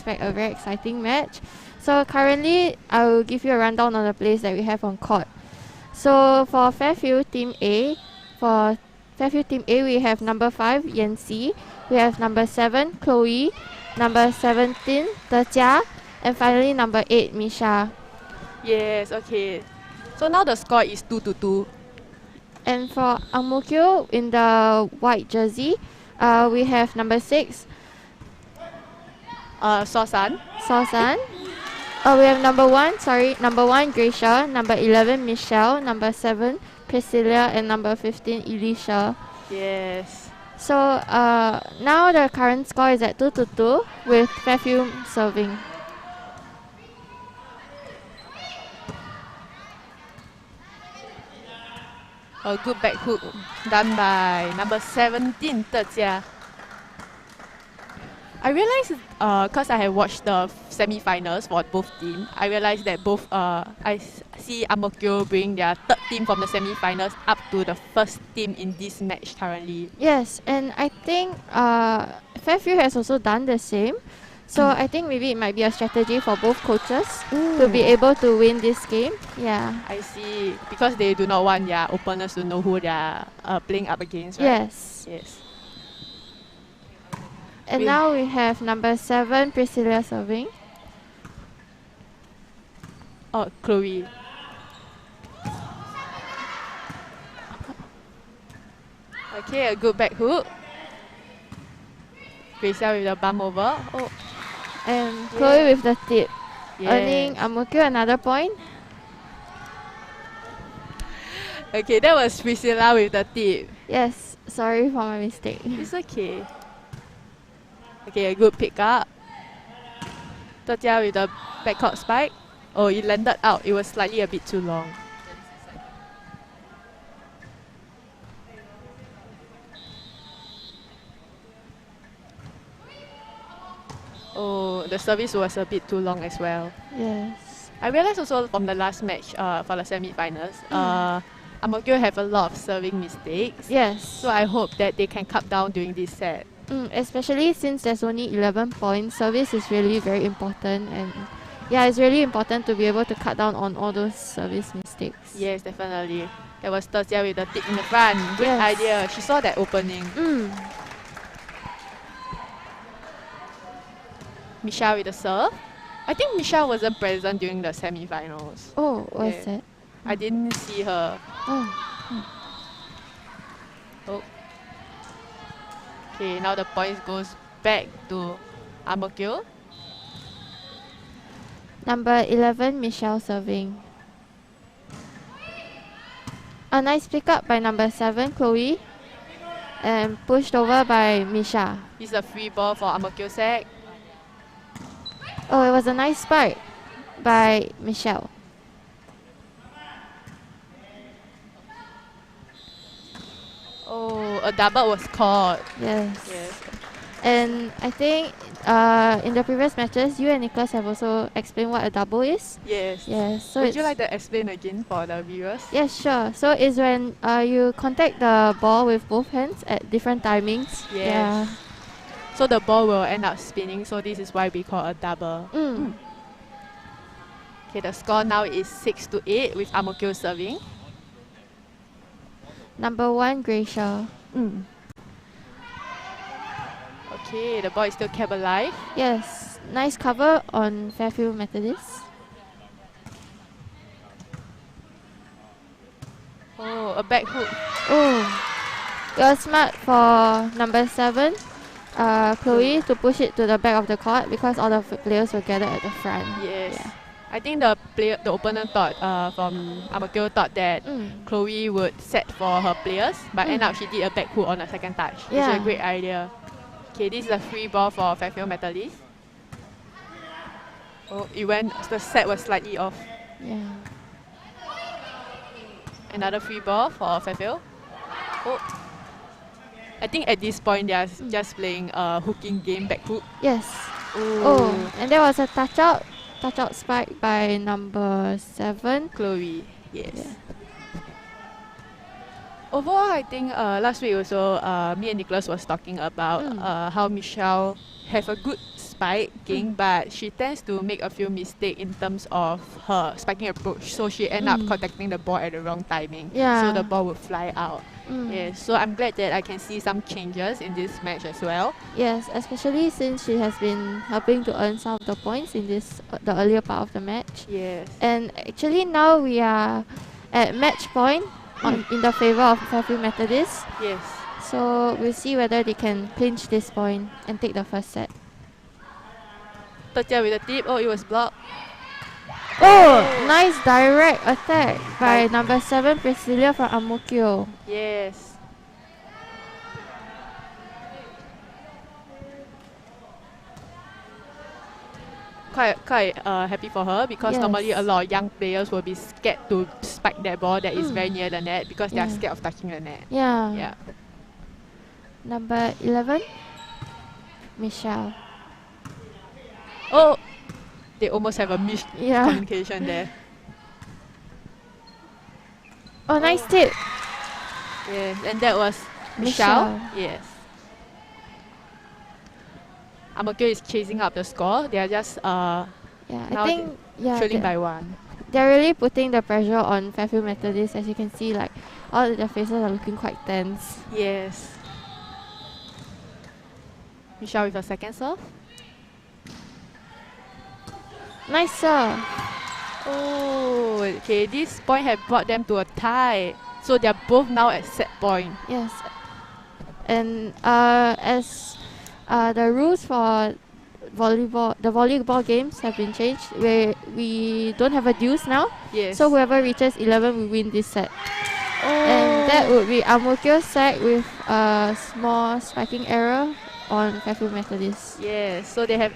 expect a very exciting match. So currently, I will give you a rundown on the players that we have on court. So for Fairfield Team A, we have number 5, Yanxi. We have number 7, Chloe. Number 17, Jia. And finally, number 8, Misha. Yes, okay. So now the score is 2-2. And for Mo Kio in the white jersey, we have number 6, Sosan. We have number 1, Gracia. Number 11, Michelle. Number 7, Priscilla. And number 15, Elisha. Yes. So now the current score is at 2-2 with Fairfield serving. A good back hook done by number 17, Jia. I realized, because I have watched the semi-finals for both teams, I realized that I see Mo Kio bring their third team from the semi-finals up to the first team in this match currently. Yes, and I think Fairfield has also done the same. So I think maybe it might be a strategy for both coaches to be able to win this game. Yeah. I see. Because they do not want their opponents to know who they are playing up against, right? Yes. Yes. And now we have number 7, Priscilla serving. Oh, Chloe. Okay, a good back hook. Gracia with the bump over. Oh. And Chloe with the tip. Yes. Earning Mo Kio another point. Okay, that was Priscilla with the tip. Yes, sorry for my mistake. It's okay. Okay, a good pick up. Jia with the backcourt spike. Oh, it landed out. It was slightly a bit too long. Oh, the service was a bit too long as well. Yes. I realized also from the last match for the semi-finals, Mo Kio have a lot of serving mistakes. Yes. So I hope that they can cut down during this set. Especially since there's only 11 points, service is really very important, and yeah, it's really important to be able to cut down on all those service mistakes. Yes, definitely. That was Jia with the tip in the front. Good idea. She saw that opening. Michelle with the serve. I think Michelle wasn't present during the semi-finals. Oh, what's that? I didn't see her. Oh. Okay, now the points goes back to Mo Kio. Number 11, Michelle serving. A nice pickup by number 7, Chloe. And pushed over by Misha. It's a free ball for Mo Kio Sec. Oh, it was a nice spike by Michelle. Oh, a double was caught. Yes. And I think in the previous matches, you and Nicholas have also explained what a double is. Yes. So would you like to explain again for the viewers? Yes, sure. So it's when you contact the ball with both hands at different timings. Yes. Yeah. So the ball will end up spinning, so this is why we call a double. Okay, the score now is 6-8 with Mo Kio serving. Number 1, Gracia. Okay, the ball is still kept alive. Yes, nice cover on Fairfield Methodist. Oh, a back hook. Oh, it was smart for number 7, Chloe, to push it to the back of the court because all the players were gathered at the front. Yes. Yeah. I think the opponent thought from Mo Kio thought that Chloe would set for her players, but end up she did a back hook on the second touch. Yeah. It's a great idea. Okay, this is a free ball for Fairfield Methodist. Oh, the set was slightly off. Yeah. Another free ball for Fairfield. Oh, I think at this point they are just playing a hooking game, back hook. Yes. Ooh. Oh, and there was a touch out spike by number 7, Chloe. Yes. Yeah. Overall, I think last week also me and Nicholas was talking about how Michelle have a good spiking, but she tends to make a few mistakes in terms of her spiking approach. So she ends up contacting the ball at the wrong timing. Yeah. So the ball would fly out. Yes, so I'm glad that I can see some changes in this match as well. Yes, especially since she has been helping to earn some of the points in this the earlier part of the match. Yes. And actually now we are at match point in the favor of Fairfield Methodist. Yes. So we'll see whether they can clinch this point and take the first set. Tatya with the tip. Oh, it was blocked. Oh, nice direct attack by number 7 Priscilla from Mo Kio. Yes. Quite happy for her because normally a lot of young players will be scared to spike that ball that is very near the net because they are scared of touching the net. Yeah. Number 11, Michelle. Oh, they almost have a miscommunication there. Oh, nice tip. Yes, and that was Michelle. Yes. Mo Kio is chasing up the score. They are just I think trailing by 1. They're really putting the pressure on Fairfield Methodist. As you can see, like all their faces are looking quite tense. Yes. Michelle with a second serve. Nice serve. Oh, okay. This point have brought them to a tie. So they are both now at set point. Yes. And as the rules for volleyball games have been changed, where we don't have a deuce now. Yes. So whoever reaches 11 will win this set. And that would be Mo Kio's side with a small spiking error on Fairfield Methodist. Yes, so they have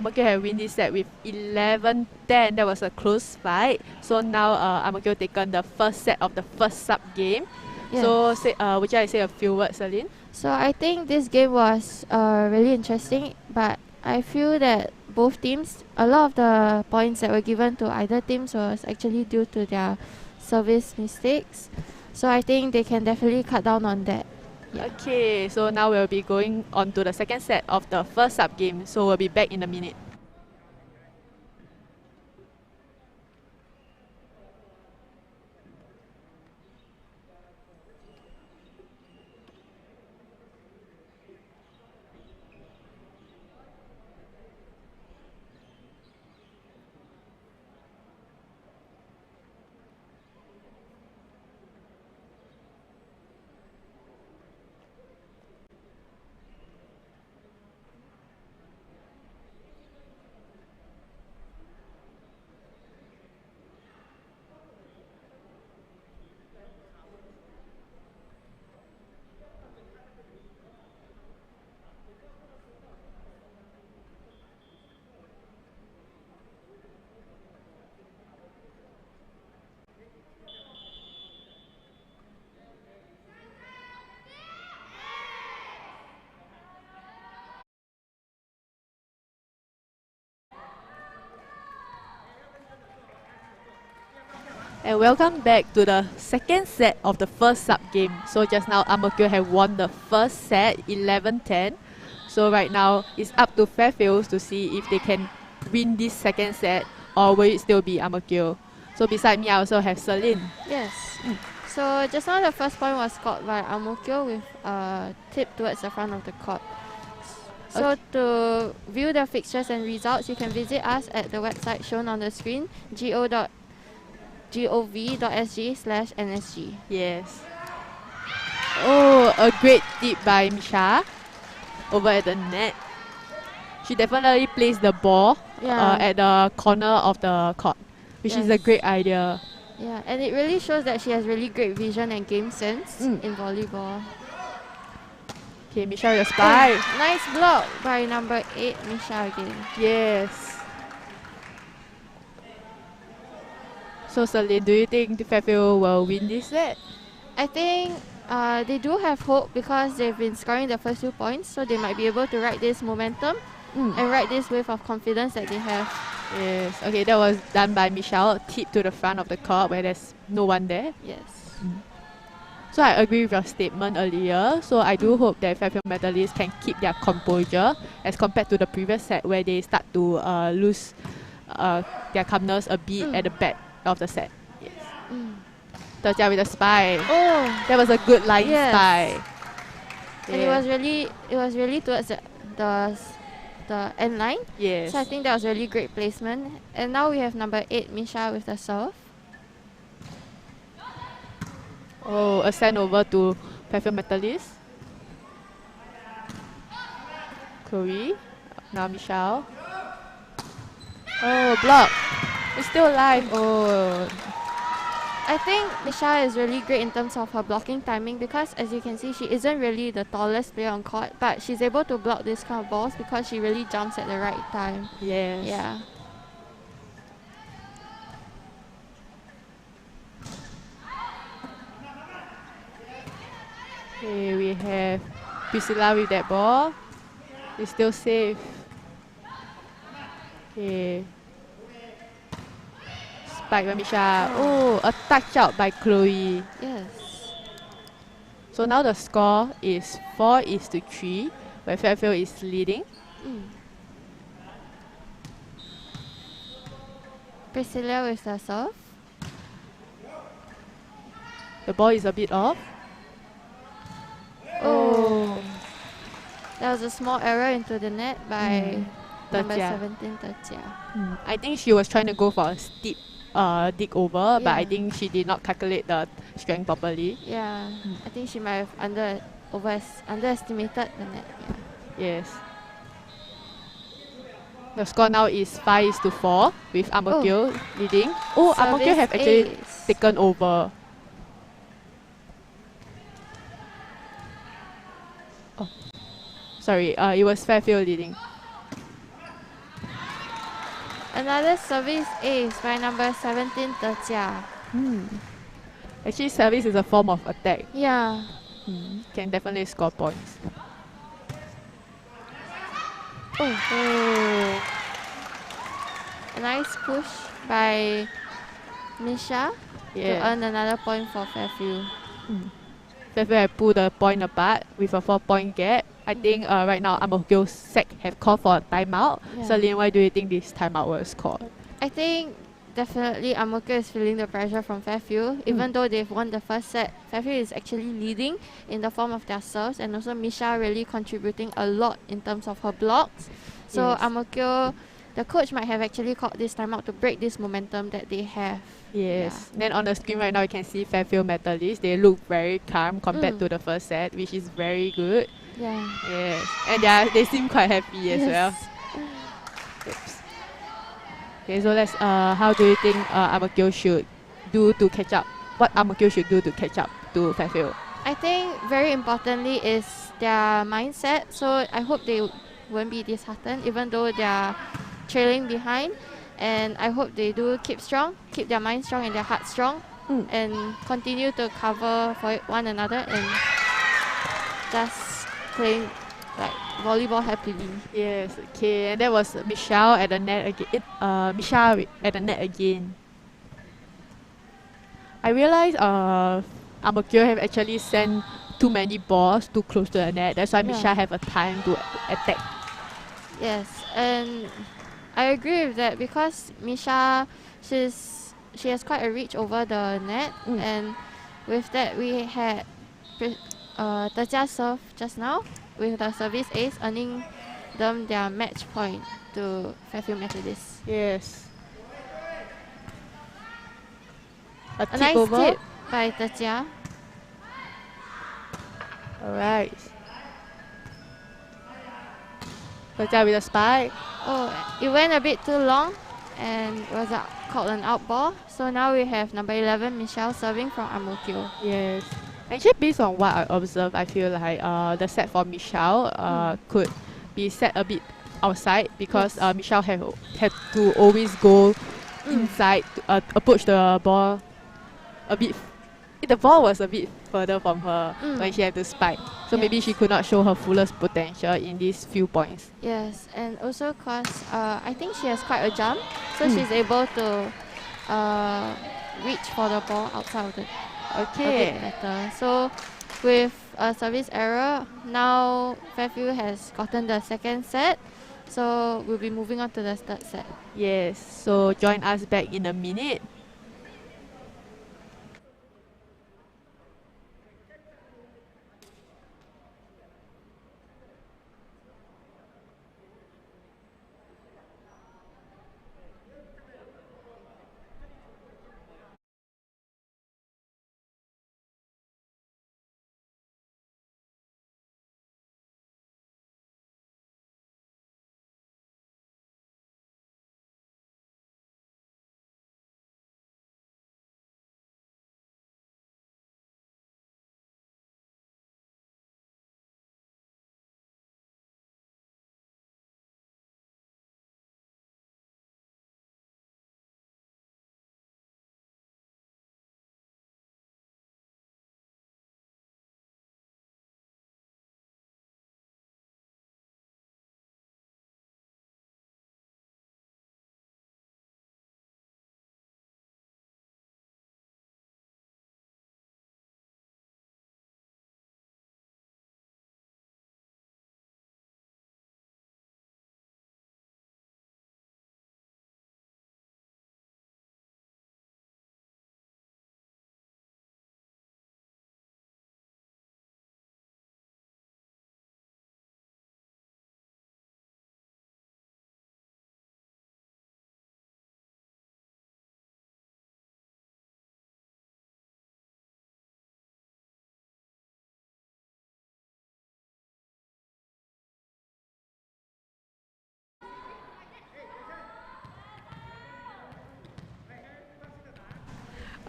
Mo Kio have win this set with 11-10. That was a close fight. So now Mo Kio taken the first set of the first sub game. Yes. So would you like to say a few words, Celine? So I think this game was really interesting, but I feel that both teams, a lot of the points that were given to either teams was actually due to their service mistakes. So I think they can definitely cut down on that. Yeah. Okay, so now we'll be going on to the second set of the first sub game. So we'll be back in a minute. And welcome back to the second set of the first sub game. So just now Mo Kio have won the first set 11-10. So right now it's up to Fairfield to see if they can win this second set or will it still be Mo Kio. So beside me I also have Celine. Yes. So just now the first point was scored by Mo Kio with a tip towards the front of the court. So to view the fixtures and results, you can visit us at the website shown on the screen, go.gov.sg/NSG. Yes. Oh, a great tip by Misha over at the net. She definitely placed the ball at the corner of the court, which is a great idea. Yeah, and it really shows that she has really great vision and game sense in volleyball. Okay, Misha with a spike. Oh, nice block by number 8, Misha again. Yes. So Celine, do you think the Fairfield will win this set? I think they do have hope because they've been scoring the first 2 points, so they might be able to ride this momentum and ride this wave of confidence that they have. Yes. Okay, that was done by Michelle. Tip to the front of the court where there's no one there. Yes. So I agree with your statement earlier. So I do hope that Fairfield Methodist can keep their composure as compared to the previous set where they start to lose their calmness a bit at the back of the set. Yes. Tajia with a spike. Oh, That was a good line spike. and it was really towards the end line. Yes. So I think that was really great placement. And now we have number 8, Misha, with the serve. Oh, a send over to Fairfield Methodist. Chloe. Now Michelle. Oh, block. It's still alive. Oh. I think Misha is really great in terms of her blocking timing because, as you can see, she isn't really the tallest player on court, but she's able to block this kind of balls because she really jumps at the right time. Yes. Yeah. Okay, we have Priscilla with that ball. It's still safe. Okay. Spike by Misha. Oh, a touch out by Chloe. Yes. So now the score is 4-3, where Fairfield is leading. Priscilla with the serve. The ball is a bit off. Oh. That was a small error into the net by number Tajia. 17, Tajia. I think she was trying to go for a steep dig over, but I think she did not calculate the strength properly. Yeah. I think she might have underestimated the net. Yeah. Yes. The score now is 5-4 with Mo Kio leading. Oh, Mo Kio have actually taken over. Oh, sorry, it was Fairfield leading. Another service ace by number 17, Tajia. Actually, service is a form of attack. Yeah. Can definitely score points. Oh. A nice push by Misha to earn another point for Fairfield. Fairfield have pulled the point apart with a 4-point gap. I think right now Mo Kio Sec have called for a timeout. So Lin, why do you think this timeout was called? I think definitely Mo Kio is feeling the pressure from Fairfield. Even though they've won the first set, Fairfield is actually leading in the form of their serves, and also Misha really contributing a lot in terms of her blocks. So Mo Kio, the coach might have actually called this timeout to break this momentum that they have. Yes. Then on the screen right now you can see Fairfield Methodist. They look very calm compared to the first set, which is very good. Yeah. Yes. And they seem quite happy as well. Oops. Okay, so let's how do you think Mo Kio should do to catch up? What Mo Kio should do to catch up to Fairfield? I think very importantly is their mindset. So I hope they won't be disheartened even though they are trailing behind. And I hope they do keep strong, keep their mind strong and their heart strong, and continue to cover for one another and just playing like volleyball happily. Yes, okay. And that was Michelle at the net again. Michelle at the net again. I realized Mo Kio have actually sent too many balls too close to the net. That's why Michelle have a time to attack. Yes, and I agree with that because Misha, she has quite a reach over the net, and with that we had Tajia serve just now with the service ace, earning them their match point to Fairfield Methodist. Yes. A nice over. tip by Tajia. Alright. Tajia with a spike. Oh, it went a bit too long and was called an out ball. So now we have number 11, Michelle, serving from Mo Kio. Yes. Actually, based on what I observed, I feel like the set for Michelle could be set a bit outside because Michelle had to always go inside to approach the ball a bit. The ball was a bit further from her when she had to spike. So maybe she could not show her fullest potential in these few points. Yes, and also because I think she has quite a jump, so she's able to reach for the ball outside of the Okay. a bit better. So with a service error, now Fairfield has gotten the second set. So we'll be moving on to the third set. Yes, so join us back in a minute.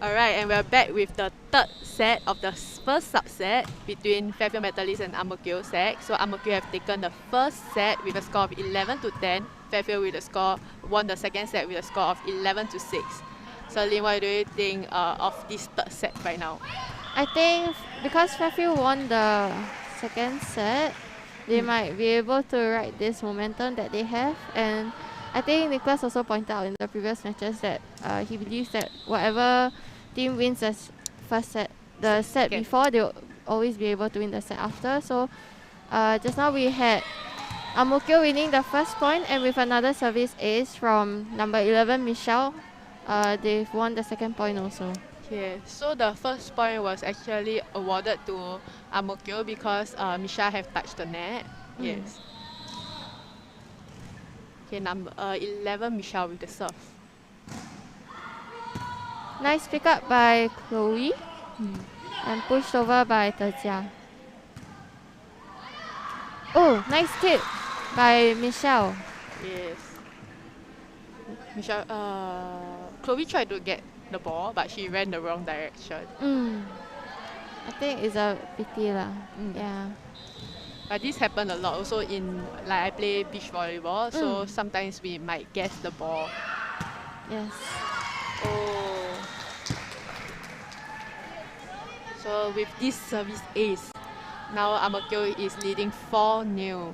Alright, and we're back with the third set of the first subset between Fairfield Methodist and Kio Sec. So Kio have taken the first set with a score of 11 to 10. Fairfield with a score won the second set with a score of 11 to 6. So Lin, what do you think of this third set right now? I think because Fairfield won the second set, they might be able to ride this momentum that they have. And I think Nicholas also pointed out in the previous matches that he believes that whatever team wins the first set, the set before, they'll always be able to win the set after. So just now we had Kio winning the first point, and with another service ace from number 11, Michelle, they've won the second point also. Okay, so the first point was actually awarded to Kio because Misha have touched the net. Yes. Okay, number 11, Michelle with the serve. Nice pick up by Chloe and pushed over by Tejia. Oh, nice tip by Michelle. Yes. Michelle, Chloe tried to get the ball, but she ran the wrong direction. I think it's a pity lah. Yeah. But this happened a lot also in, like I play beach volleyball, so sometimes we might guess the ball. Yes. Oh. So with this service ace, now Kio is leading 4-0.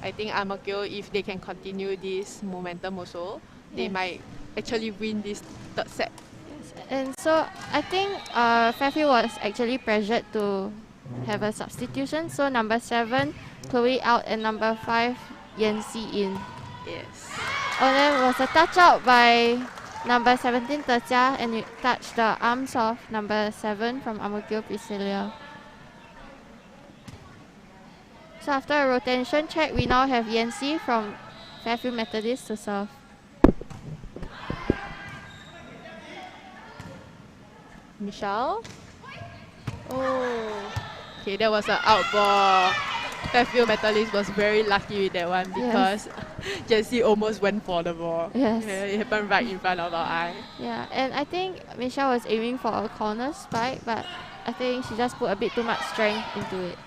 I think Kio, if they can continue this momentum also, they might actually win this third set. Yes. And so I think Fairfield was actually pressured to have a substitution. So number 7, Chloe out, and number 5, Yancy in. Yes. And then was a touch out by number 17, Tejia, and it touched the arms of number 7 from Kio, Priscilla. So after a rotation check, we now have Yancy from Fairfield Methodist to serve. Michelle? Oh. Okay, that was an out ball. Fairfield Methodist was very lucky with that one because Jessie almost went for the ball. Yes. Yeah, it happened right in front of our eye. Yeah, and I think Michelle was aiming for a corner spike, but I think she just put a bit too much strength into it.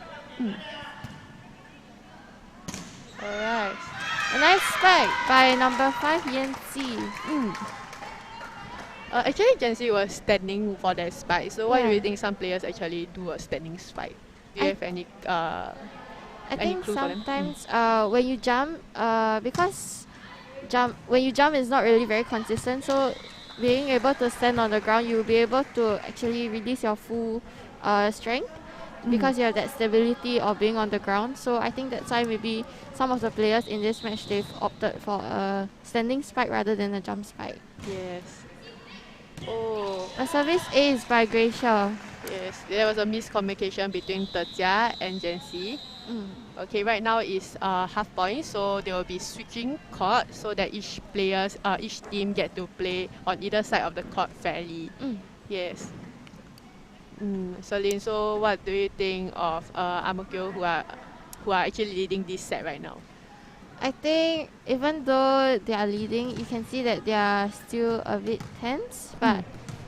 Alright. A nice spike by number 5, Yancy. Actually, Jency was standing for that spike. So why do you think some players actually do a standing spike? Do you have any I think clue for them? sometimes when you jump, because when you jump is not really very consistent, so being able to stand on the ground, you'll be able to actually release your full strength because you have that stability of being on the ground. So I think that's why maybe some of the players in this match, they've opted for a standing spike rather than a jump spike. Yes. Oh. A service ace by Gracia. Yes, there was a miscommunication between Jia and Jency. Okay, right now is half point, so they will be switching court so that each team get to play on either side of the court fairly. Yes. Celine, so what do you think of Mo Kio who are actually leading this set right now? I think even though they are leading, you can see that they are still a bit tense, but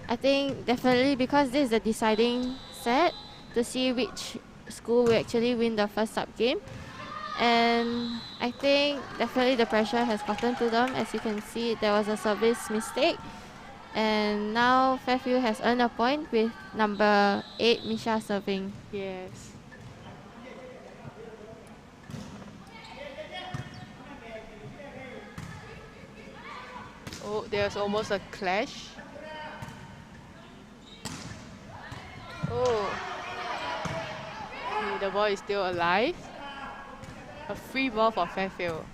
I think definitely because this is the deciding set to see which school will actually win the first sub game. And I think definitely the pressure has gotten to them. As you can see, there was a service mistake. And now Fairfield has earned a point with number 8, Misha, serving. Yes. Oh, there's almost a clash. Oh. Okay, the ball is still alive. A free ball for Fairfield.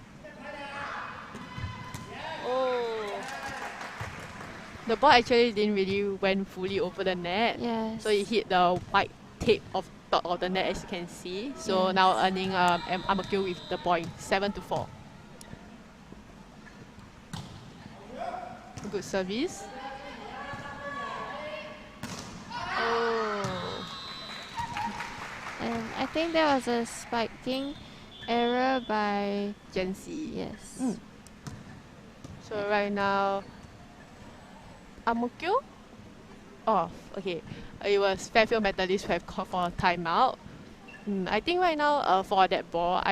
Oh. The ball actually didn't really went fully over the net. Yes. So it hit the white tape of top of the net, as you can see. So now earning Mo Kio with the point, 7-4. Good service. Oh. And I think there was a spiking error by Jency. Yes. So right now, Mo Kio off. Okay, it was Fairfield Methodist who have called for a timeout. I think right now for that ball,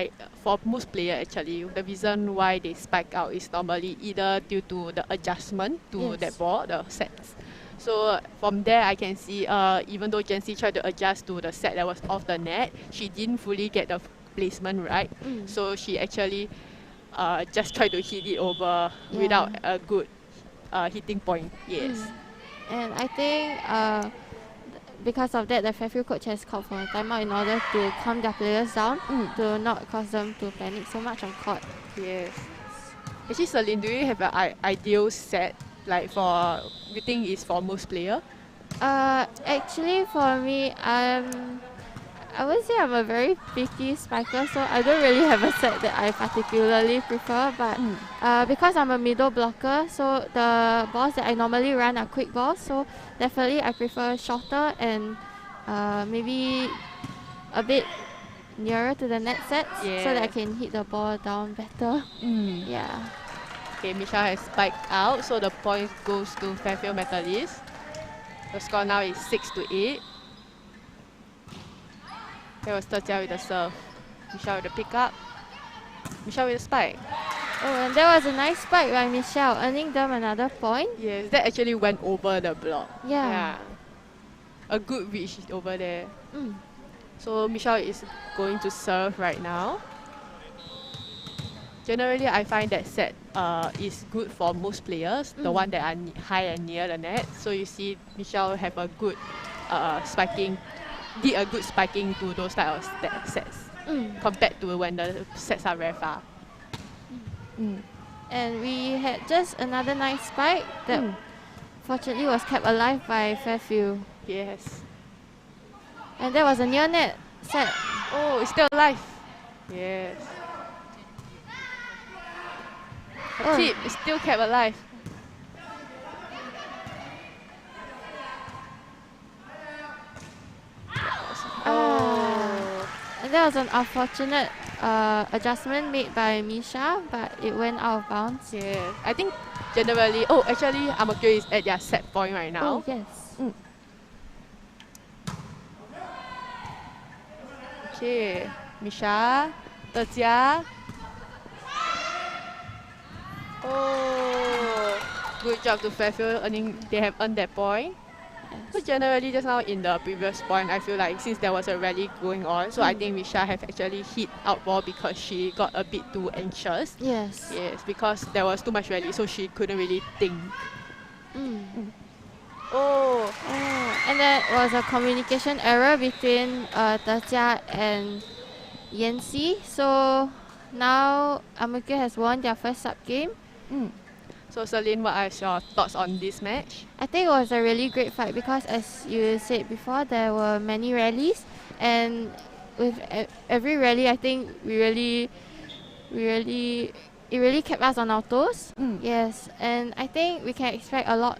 for most players actually, the reason why they spike out is normally either due to the adjustment to that ball, the sets. So from there, I can see even though Jency tried to adjust to the set that was off the net, she didn't fully get the placement right. So she actually just tried to hit it over without a good hitting point. Yes. And I think because of that, the Fairfield coach has called for a timeout in order to calm their players down, to not cause them to panic so much on court. Yes. Actually, Celine, do you have an ideal set like for you think is for most player? Actually, for me, I would say I'm a very picky spiker, so I don't really have a set that I particularly prefer. But because I'm a middle blocker, so the balls that I normally run are quick balls. So definitely I prefer shorter and maybe a bit nearer to the net sets, so that I can hit the ball down better. Yeah. Okay, Misha has spiked out, so the point goes to Fairfield Methodist. The score now is 6-8. There was Jia with the serve. Michelle with the pickup. Michelle with the spike. Oh, and there was a nice spike by Michelle, earning them another point. Yes, that actually went over the block. Yeah. A good reach over there. So Michelle is going to serve right now. Generally, I find that set is good for most players, the one that are high and near the net. So you see Michelle have a good spiking, did a good spiking to those type of sets compared to when the sets are very far. And we had just another nice spike that fortunately was kept alive by Fairfield. Yes. And that was a near net set. Oh, it's still alive. Yes. A tip is still kept alive. Oh. And that was an unfortunate adjustment made by Misha, but it went out of bounds. Yeah, I think generally, actually Mo Kio is at their set point right now. Oh, yes. Okay, Misha, Jia. Oh, good job to Fairfield. They have earned that point. So generally, just now in the previous point, I feel like since there was a rally going on, so I think Misha have actually hit out ball because she got a bit too anxious. Yes. Yes, because there was too much rally, so she couldn't really think. Mm. Oh, Oh, and there was a communication error between Jia and Yanxi. So now Amukyo has won their first sub game. so Celine, what are your thoughts on this match? I think it was a really great fight because, as you said before, there were many rallies, and with every rally, I think it really kept us on our toes. Yes, and I think we can expect a lot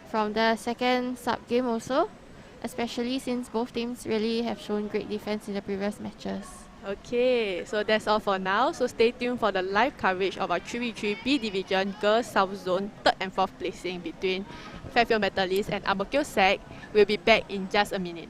from the second sub game also, especially since both teams really have shown great defense in the previous matches. Okay, so that's all for now. So stay tuned for the live coverage of our 3v3 B Division Girls South Zone 3rd and 4th placing between Fairfield Methodist and Mo Kio Sec. We'll be back in just a minute.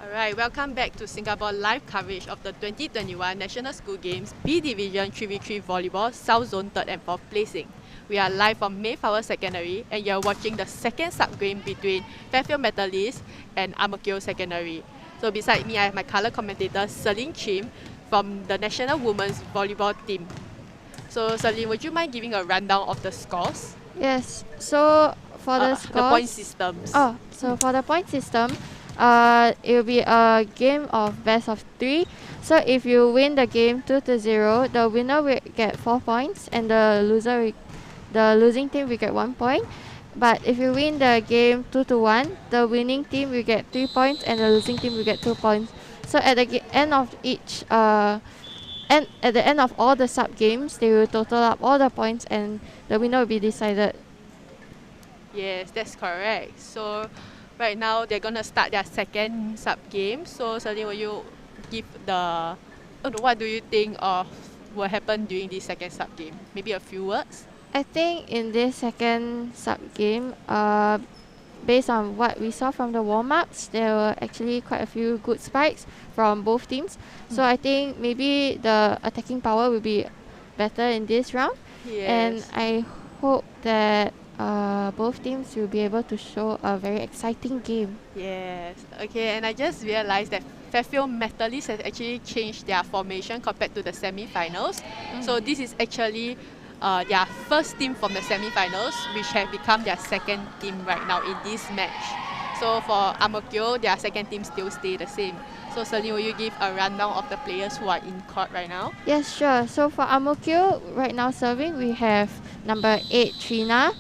Alright, welcome back to Singapore live coverage of the 2021 National School Games B Division 3v3 Volleyball South Zone 3rd and 4th placing. We are live from Fairfield Secondary and you're watching the second sub-game between Fairfield Methodist and Mo Kio Secondary. So beside me, I have my colour commentator Celine Chim from the National Women's Volleyball team. So Celine, would you mind giving a rundown of the scores? Yes, so for the scores... The point systems. So for the point system, it will be a game of best of 3. So if you win the game 2-0, the winner will get 4 points and the losing team will get 1 point. But if you win the game 2-1, the winning team will get 3 points and the losing team will get 2 points. So at the end of each and at the end of all the sub games, they will total up all the points and the winner will be decided. Yes, that's correct. So right now they're gonna start their second sub game. So Celine, will you give what do you think of what happened during this second sub game? Maybe a few words? I think in this second sub game, based on what we saw from the warm-ups, there were actually quite a few good spikes from both teams. So I think maybe the attacking power will be better in this round. Yes. And I hope that both teams will be able to show a very exciting game. Yes. Okay, and I just realized that Fairfield Methodist has actually changed their formation compared to the semi-finals. So this is actually their first team from the semi-finals, which have become their second team right now in this match. So for Mo Kio, their second team still stay the same. So Celine, will you give a rundown of the players who are in court right now? Yes, sure. So for Mo Kio, right now serving, we have number 8, Trina.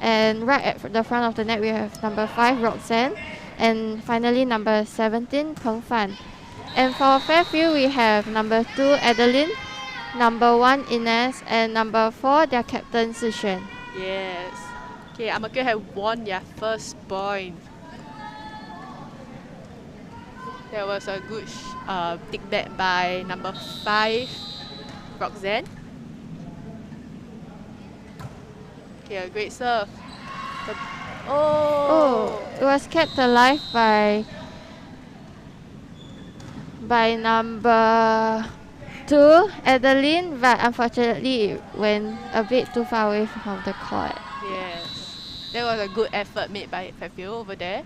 And right at the front of the net, we have number 5, Roxanne. And finally, number 17, Peng Fan. And for Fairfield, we have number 2, Adeline, number 1, Ines, and number 4, their captain, Sishan. Yes. Okay, Mo Kio have won their first point. There was a good take back by number 5, Roxanne. Okay, a great serve. It was kept alive by number 2, Adeline, but unfortunately it went a bit too far away from the court. Yes, that was a good effort made by Fairfield over there.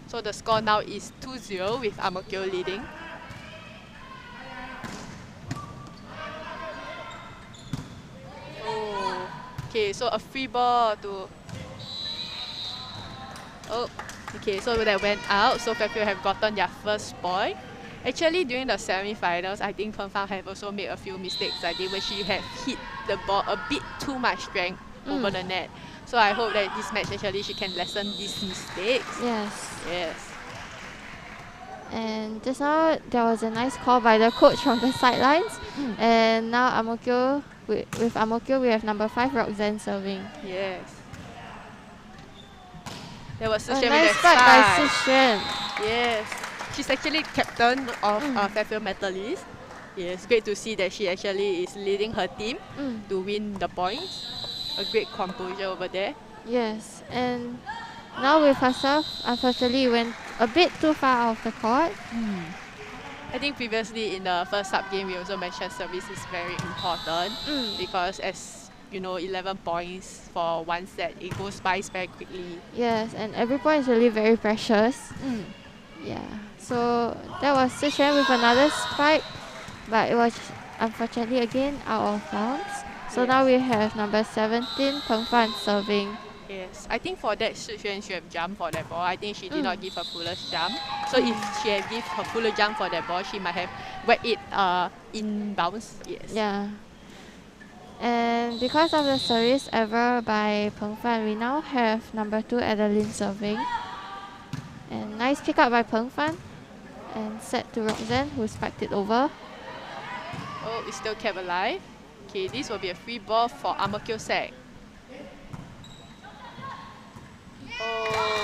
So the score now is 2-0 with Mo Kio leading. Okay, so a free ball to... okay, so that went out. So Fairfield have gotten their first point. Actually, during the semi-finals, I think Peng Fan have also made a few mistakes. I think when she had hit the ball a bit too much strength over the net. So I hope that this match actually she can lessen these mistakes. Yes. Yes. And just now, there was a nice call by the coach from the sidelines. And now Mo Kio, with Mo Kio, we have number 5, Roxanne serving. Yes. There was A Sishan nice with spike that by spike. Sishan. Yes. She's actually captain of Fairfield Methodist. Yes, great to see that she actually is leading her team to win the points. A great composure over there. Yes, and now with herself, unfortunately, went a bit too far off the court. I think previously in the first sub game, we also mentioned service is very important because as you know, 11 points for one set, it goes by very quickly. Yes, and every point is really very precious. Yeah, so that was Sishan with another spike, but it was unfortunately again out of bounds. So now we have number 17, Peng Fan serving. Yes, I think for that Sishan should have jumped for that ball. I think she did not give her fullest jump. So if she had given her fullest jump for that ball, she might have whacked it in bounds. Yes. Yeah. And because of the service error by Peng Fan, we now have number 2, Adeline serving. And nice pick up by Peng Fan. And set to Roxanne, who spiked it over. Oh, it's still kept alive. Okay, this will be a free ball for Mo Kio Sec.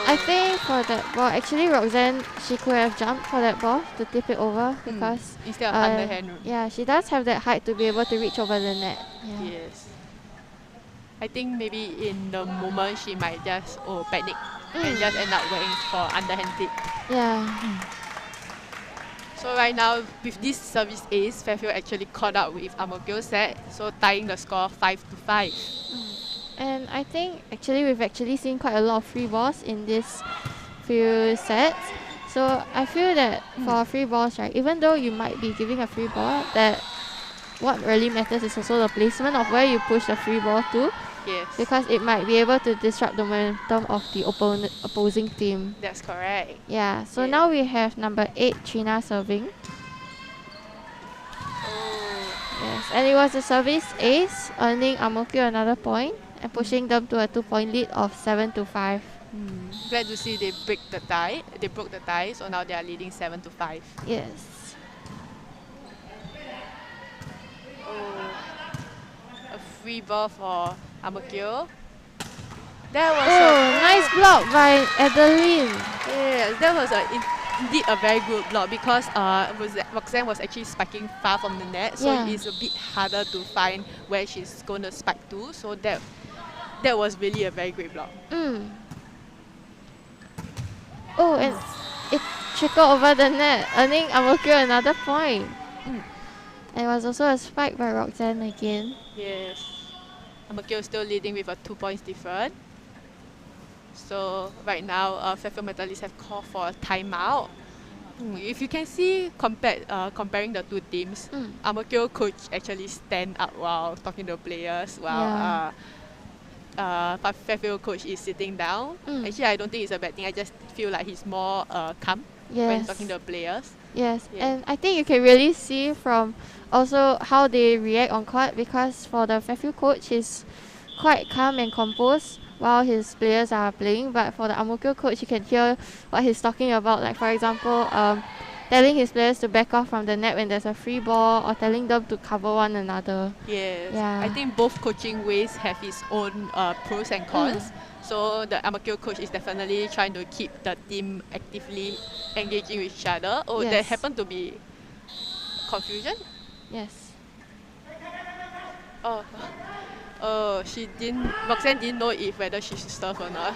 I think for that ball, actually Roxanne, she could have jumped for that ball to tip it over because instead of underhand. Yeah, she does have that height to be able to reach over the net. Yeah. Yes. I think maybe in the moment she might just panic and just end up going for underhand tip. Yeah. So right now, with this service ace, Fairfield actually caught up with Mo Kio Sec, so tying the score 5-5. And I think actually we've actually seen quite a lot of free balls in this few sets. So I feel that for free balls, right, even though you might be giving a free ball, that what really matters is also the placement of where you push the free ball to, Yes. because it might be able to disrupt the momentum of the opposing team. That's correct. Yeah, so Yeah. now we have number 8, Trina serving. Oh. Yes, and it was a service ace, earning Mo Kio another point and pushing them to a 2-point lead of 7-5. Glad to see they break the tie. They broke the tie, so now they are leading 7-5. Yes. Oh. A free ball for Mo Kio. That was Nice block by Adeline. that was indeed a very good block because Roxanne was actually spiking far from the net, so Yeah. it's a bit harder to find where she's going to spike to. So that was really a very great block. Oh, and it trickled over the net, earning Mo Kio another point. And it was also a spike by Roxanne again. Yes. Mo Kio still leading with a 2 points difference. So right now, Fairfield Methodist have called for a timeout. If you can see comparing the two teams, Mo Kio coach actually stand up while talking to players, while Fairfield coach is sitting down. Actually, I don't think it's a bad thing. I just feel like he's more calm when talking to players. Yes, Yeah. and I think you can really see from also how they react on court, because for the Fairfield coach, he's quite calm and composed while his players are playing, but for the Mo Kio coach, you can hear what he's talking about, like for example, telling his players to back off from the net when there's a free ball, or telling them to cover one another. Yes. Yeah. I think both coaching ways have its own pros and cons. So the Mo Kio coach is definitely trying to keep the team actively engaging with each other. Oh, there Yes. happened to be confusion. Yes. Roxanne didn't know whether she should serve or not.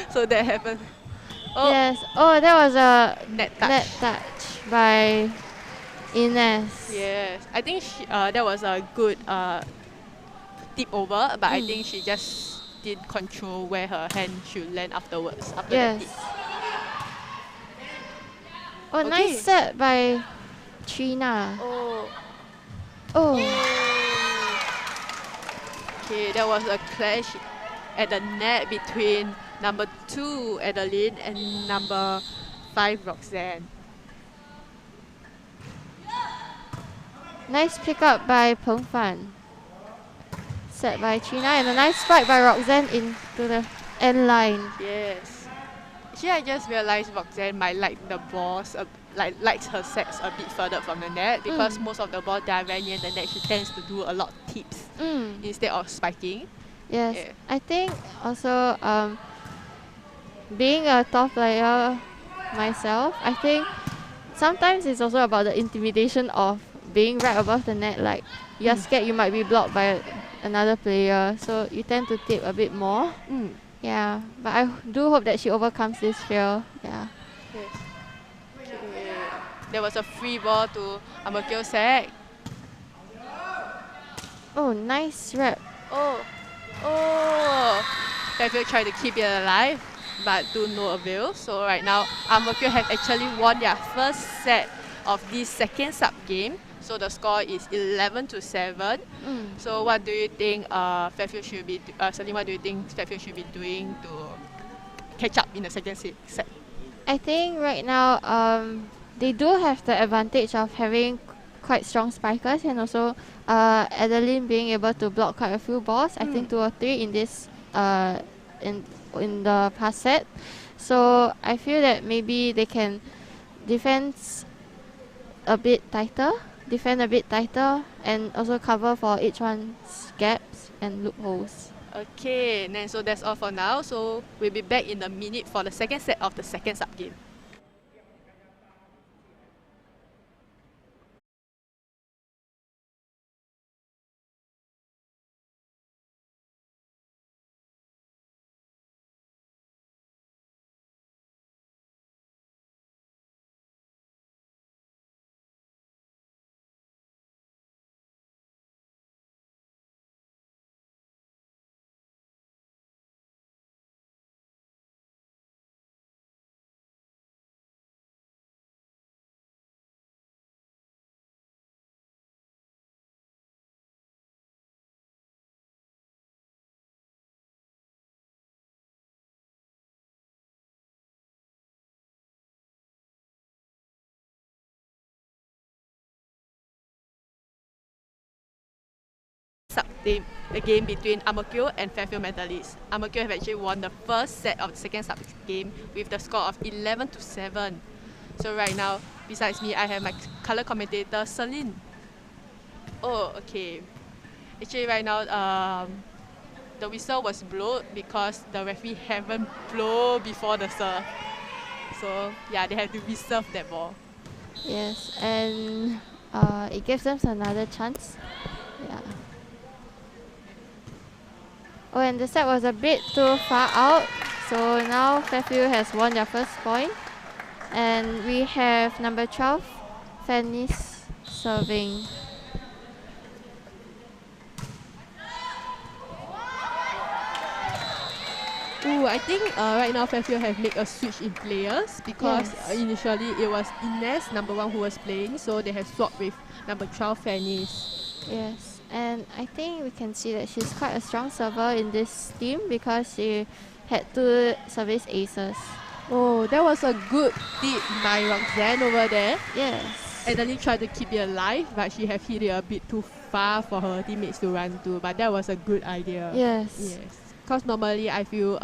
So that happened. Oh, Yes. Oh, that was a net touch. by Ines. Yes, I think that was a good tip over, but I think she just didn't control where her hand should land afterwards, after the tip. Oh, Okay. nice set by Trina. Oh. Okay, that was a clash at the net between number 2 Adeline and number 5 Roxanne. Nice pick up by Peng Fan. Set by Trina, and a nice spike by Roxanne into the end line. Yes. Actually, I just realized Roxanne might like the balls, likes her sets a bit further from the net, because most of the balls that are very near the net, she tends to do a lot of tips instead of spiking. Yes, Yeah. I think also being a top player myself, I think sometimes it's also about the intimidation of being right above the net. Like, you're scared you might be blocked by another player, so you tend to tip a bit more. Yeah, but I do hope that she overcomes this fear. Yeah. Yes. Okay. There was a free ball to Mo Kio Sec. Oh, nice rep. Oh. Fairfield tried to keep it alive, but to no avail. So right now, Mo Kio have actually won their first set of this second sub game. So the score is 11-7. So what do you think Fairfield should be? Celine, what do you think Fairfield should be doing to catch up in the second set? I think right now they do have the advantage of having quite strong spikers, and also Adeline being able to block quite a few balls. I think 2 or 3 in this in the past set. So I feel that maybe they can defend a bit tighter, and also cover for each one's gaps and loopholes. Okay, and then so that's all for now. So we'll be back in a minute for the second set of the second sub game. sub-game, the game between Mo Kio and Fairfield Methodist. Mo Kio have actually won the first set of the second sub-game with the score of 11-7. So right now, besides me, I have my color commentator, Celine. Oh, okay. Actually, right now, the whistle was blown because the referee haven't blown before the serve. So yeah, they have to reserve that ball. Yes, and it gives them another chance. Yeah. Oh, and the set was a bit too far out. So now Fairfield has won their first point. And we have number 12, Fanny's serving. Ooh, I think right now Fairfield have made a switch in players because Yes. initially it was Ines, number 1, who was playing, so they have swapped with number 12, Fanny's. Yes, and I think we can see that she's quite a strong server in this team because she had 2 service aces. Oh, that was a good tip by Roxanne over there. Yes. Adeline tried to keep it alive, but she have hit it a bit too far for her teammates to run to. But that was a good idea. Yes. Yes. Because normally I feel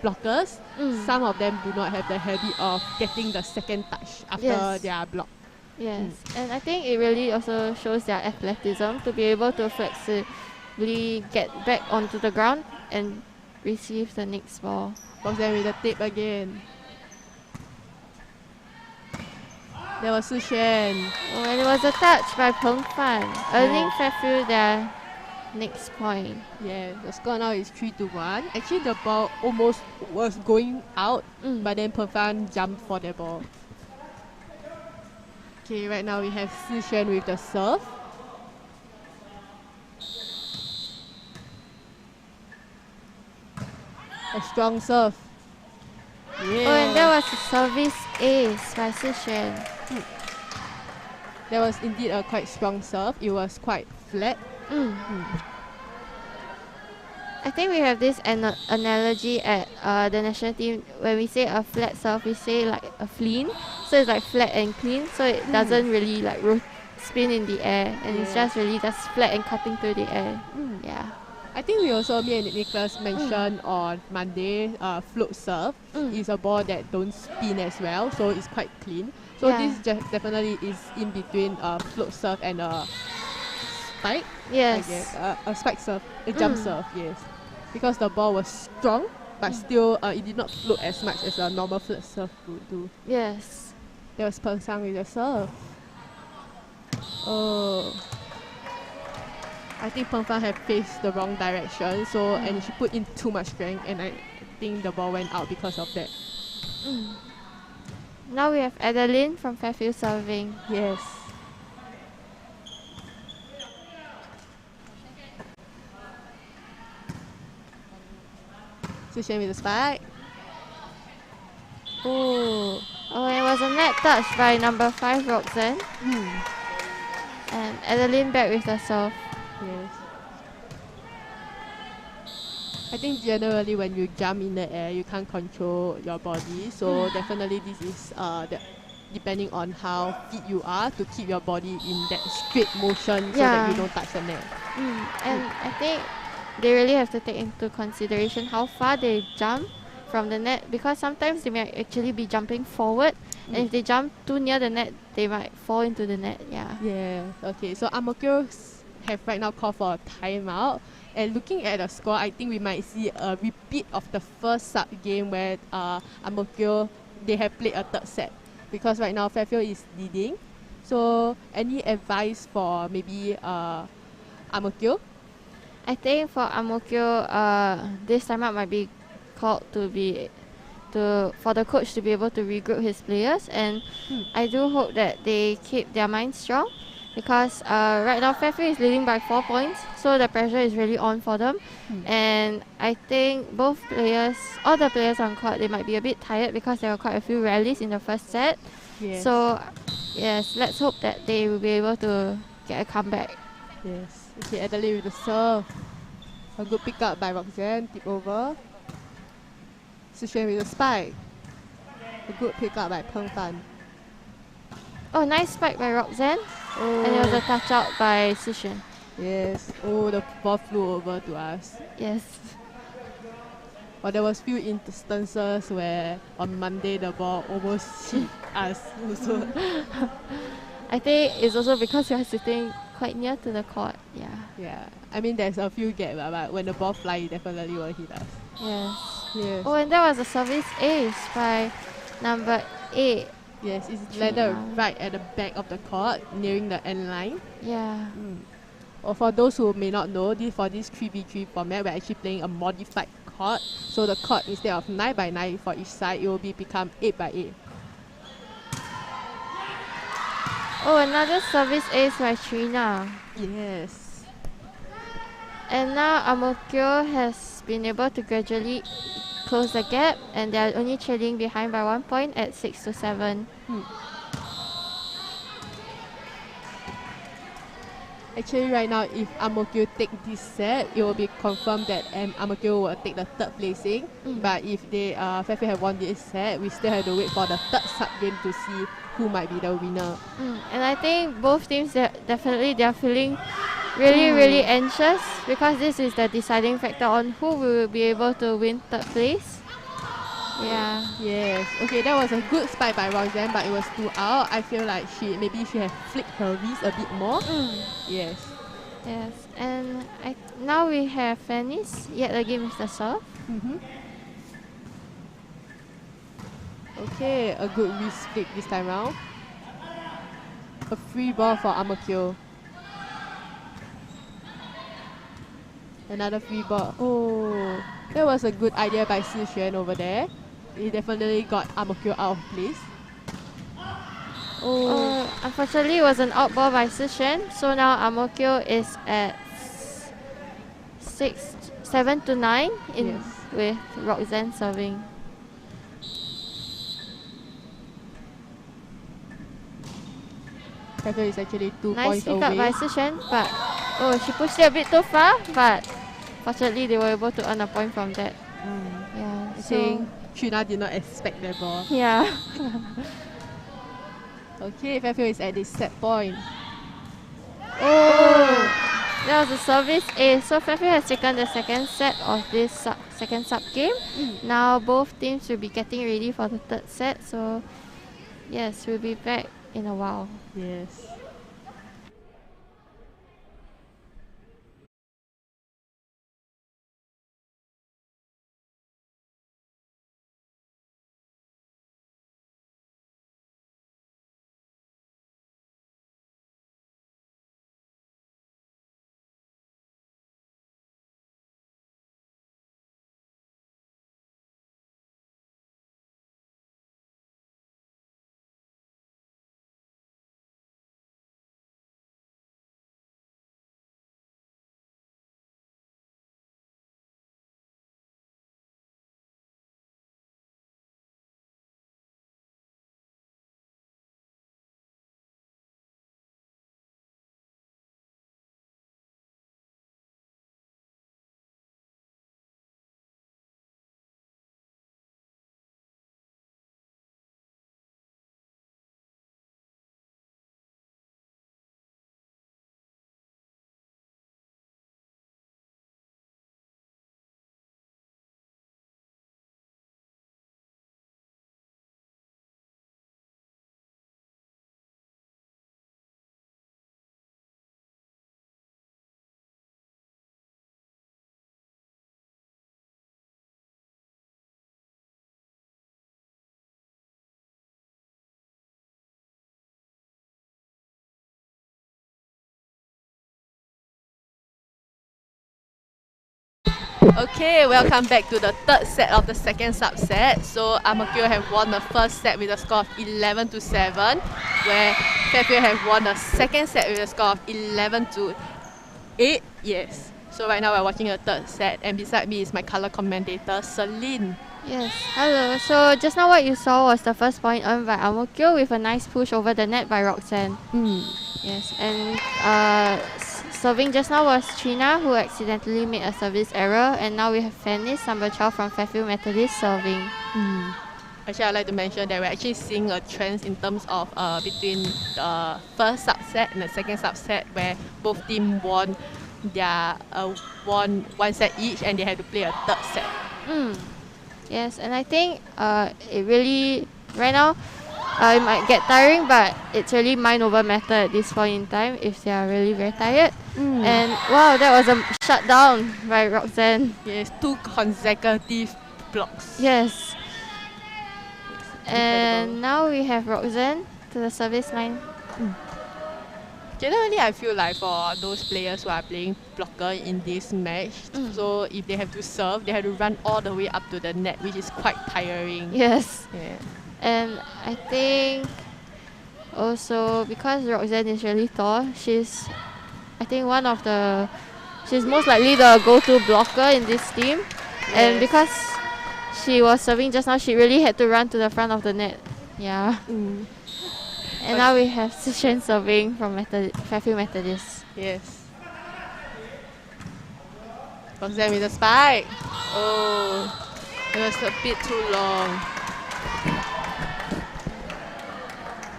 blockers, some of them do not have the habit of getting the second touch after they are blocked. Yes, and I think it really also shows their athleticism to be able to flexibly get back onto the ground and receive the next ball. Roxanne with the tape again. There was Su Xuan. Oh, and it was a touch by Peng Fan, earning Fairfield their next point. Yeah, the score now is 3-1. Actually, the ball almost was going out, but then Peng Fan jumped for the ball. Okay, right now we have Su Xuan with the serve. A strong serve. Yeah. Oh, and that was a service ace by Su Xuan. That was indeed a quite strong serve. It was quite flat. I think we have this analogy at the national team. When we say a flat serve, we say like a flean. So it's like flat and clean. So it doesn't really like spin in the air, and it's just really just flat and cutting through the air. Yeah. I think me and Nicholas mentioned on Monday, float serve is a ball that don't spin as well, so it's quite clean. So this definitely is in between float serve and a spike. Yes. I guess. A spike serve, a jump serve, yes. Because the ball was strong, but still it did not float as much as a normal float serve would do. Yes. There was Peng Sang with the serve. Oh. I think Peng Fan had faced the wrong direction, so and she put in too much strength, and I think the ball went out because of that. Now we have Adeline from Fairfield serving. Yes. Su Xuan with the spike. Oh. Oh, it was a net touch by number 5, Roxanne. And Adeline back with the serve. Yes. I think generally when you jump in the air, you can't control your body. So definitely this is depending on how fit you are to keep your body in that straight motion so that you don't touch the net. And I think they really have to take into consideration how far they jump from the net, because sometimes they may actually be jumping forward, and if they jump too near the net, they might fall into the net. Yeah. Okay. So Mo Kio have right now called for a timeout, and looking at the score, I think we might see a repeat of the first sub game where Mo Kio they have played a third set, because right now Fairfield is leading. So any advice for maybe Mo Kio? I think for Mo Kio, this timeout might be called for the coach to be able to regroup his players, and I do hope that they keep their minds strong, because right now Fairfield is leading by 4 points, so the pressure is really on for them. And I think all the players on court, they might be a bit tired because there were quite a few rallies in the first set. So yes, let's hope that they will be able to get a comeback. Yes. Okay, Adelaide with the serve. A good pick up by Roxanne, tip over. Su Xuan with the spike. A good pick up by Peng Fan. Oh, nice spike by Roxanne. And it was a touch out by Su Xuan. Yes. Oh, the ball flew over to us. Yes. But there was few instances where on Monday the ball almost hit us also. I think it's also because you are sitting quite near to the court. Yeah. Yeah. I mean, there's a few gaps, but when the ball flies, it definitely will hit us. Yes. Yes. Oh, and that was a service ace by number 8. Yes, it's landed right at the back of the court, nearing the end line. Yeah. Or for those who may not know, for this 3v3 format, we're actually playing a modified court. So the court, instead of 9x9 for each side, it will become 8x8. Oh, another service ace by Trina. Yes. And now Mo Kio has been able to gradually close the gap, and they are only trailing behind by 1 point at 6-7. Actually, right now, if Mo Kio take this set, it will be confirmed that Mo Kio will take the third placing. But if they Fairfield have won this set, we still have to wait for the third sub game to see who might be the winner. And I think both teams they are feeling really anxious, because this is the deciding factor on who will be able to win third place. Yeah. Yes. Okay, that was a good spike by Roxanne, but it was 2 out. I feel like maybe she have flicked her wrist a bit more. Yes. Yes. And now we have Fanny's yet again with the serve. Okay, a good wrist flick this time round. A free ball for Mo Kio. Another free ball. Oh, that was a good idea by Si Xuan over there. He definitely got Mo Kio out of place. Unfortunately, it was an out ball by Si Xuan. So now Mo Kio is at 7-9 with Roxanne serving. Fairfield is actually 2 Nice points pick away. up by Si Xuan, but she pushed it a bit too far. But fortunately, they were able to earn a point from that. Yeah. I think Trina did not expect that ball. Yeah. Okay, Fairfield is at this set point. That was a service ace. So Fairfield has taken the second set of this second sub game. Now both teams will be getting ready for the third set. So yes, we'll be back in a while. Yes. Okay, welcome back to the third set of the second subset. So Mo Kio have won the first set with a score of 11-7, where Fairfield have won the second set with a score of 11-8. Yes. So right now we're watching the third set, and beside me is my color commentator, Celine. Yes, hello. So just now what you saw was the first point earned by Mo Kio with a nice push over the net by Roxanne. Yes, and serving just now was Trina, who accidentally made a service error, and now we have Fanny, number 12 from Fairfield Methodist, serving. Actually, I'd like to mention that we're actually seeing a trend in terms of between the first subset and the second subset, where both teams won their won one set each, and they had to play a third set. Yes, and I think it really right now it might get tiring, but it's really mind over matter at this point in time if they are really very tired. And wow, that was a shutdown by Roxanne. Yes, 2 consecutive blocks. Yes. And Incredible. now we have Roxanne to the service line. Generally, I feel like for those players who are playing blocker in this match, so if they have to serve, they have to run all the way up to the net, which is quite tiring. Yes. Yeah. And I think also because Roxanne is really tall, she's most likely the go-to blocker in this team. Yes. And because she was serving just now, she really had to run to the front of the net. Yeah. And now we have Sishen serving from Fairfield Methodist. Yes. Roxanne with a spike. Oh, it was a bit too long.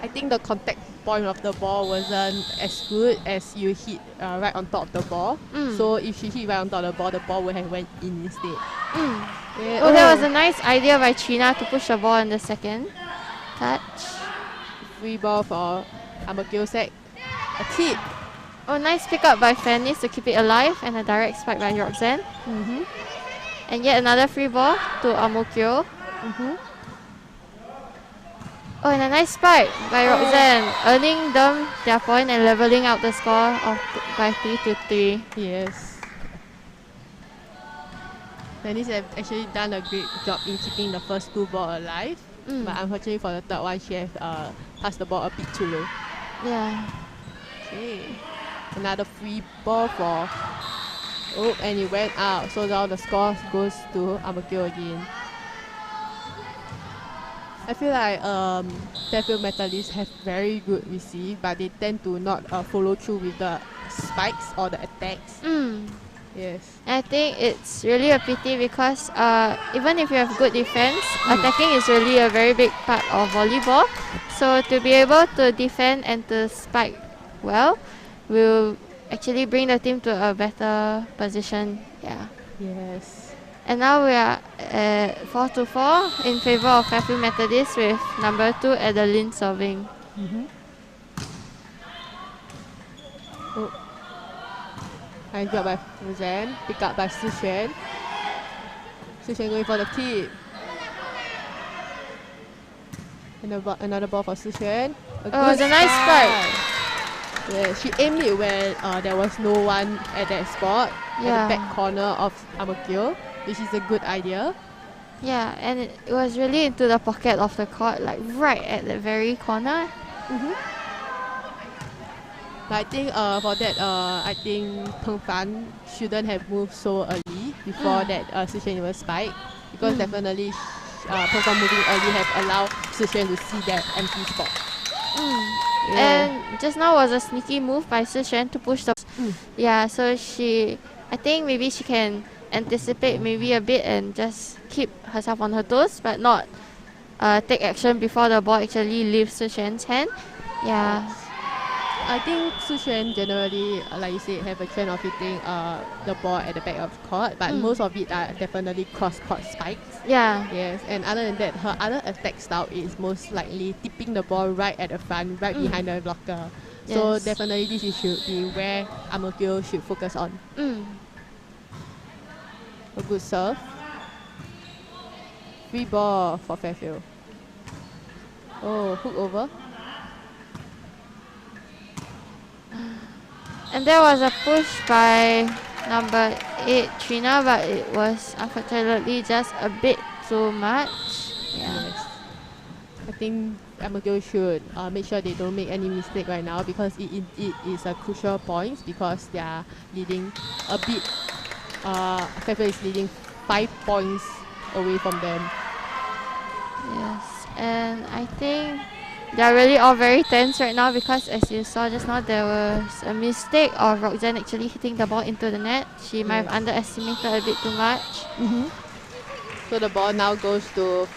I think the contact point of the ball wasn't as good as you hit right on top of the ball. So if she hit right on top of the ball would have went in instead. Yeah. Oh, that was a nice idea by Trina to push the ball in the second touch. Free ball for Mo Kio Sec. A tip. Oh, nice pickup by Fanny to keep it alive, and a direct spike by Roxanne. And yet another free ball to Mo Kio. Oh, and a nice spike by Roxanne, earning them their point and leveling out the score by 3-3. Yes. Dennis have actually done a great job in keeping the first 2 balls alive. But unfortunately for the third one, she has passed the ball a bit too low. Yeah. Okay. Another free ball for... Oh, and it went out. So now the score goes to Mo Kio again. I feel like Fairfield Methodist have very good receive, but they tend to not follow through with the spikes or the attacks. Yes. I think it's really a pity because even if you have good defense, attacking is really a very big part of volleyball. So to be able to defend and to spike well will actually bring the team to a better position. Yeah. Yes. And now we are at 4-4 in favor of Fairfield Methodist with number 2 Adeline serving. Oh. Nice job by Roxanne. Pick up by Sishen. Sishen going for the tip. Another ball for Sishen. Oh, it was a nice spike. Yeah, she aimed it when there was no one at that spot, at the back corner of Mo Kio, which is a good idea. Yeah, and it was really into the pocket of the court, like right at the very corner. But I think for that, I think Peng Fan shouldn't have moved so early before that Sishen was spike, because definitely Peng Fan moving early have allowed Sishen to see that empty spot. Yeah. And just now was a sneaky move by Sishen to push the... Yeah, so I think maybe she can anticipate maybe a bit and just keep herself on her toes, but not take action before the ball actually leaves Sishen's hand. Yeah. I think Sishen generally, like you said, have a trend of hitting the ball at the back of the court, but most of it are definitely cross-court spikes. Yeah. Yes, and other than that, her other attack style is most likely tipping the ball right at the front, right behind the blocker. Yes. So definitely this should be where Mo Kio should focus on. A good serve. Free ball for Fairfield. Oh, hook over. And there was a push by number 8 Trina, but it was unfortunately just a bit too much. Yeah. Yes. I think Mo Kio should make sure they don't make any mistake right now, because it is a crucial point, because they are leading a bit. Fairfield is leading 5 points away from them. Yes, and I think they're really all very tense right now, because as you saw just now, there was a mistake of Roxanne actually hitting the ball into the net. She might have underestimated a bit too much. So the ball now goes to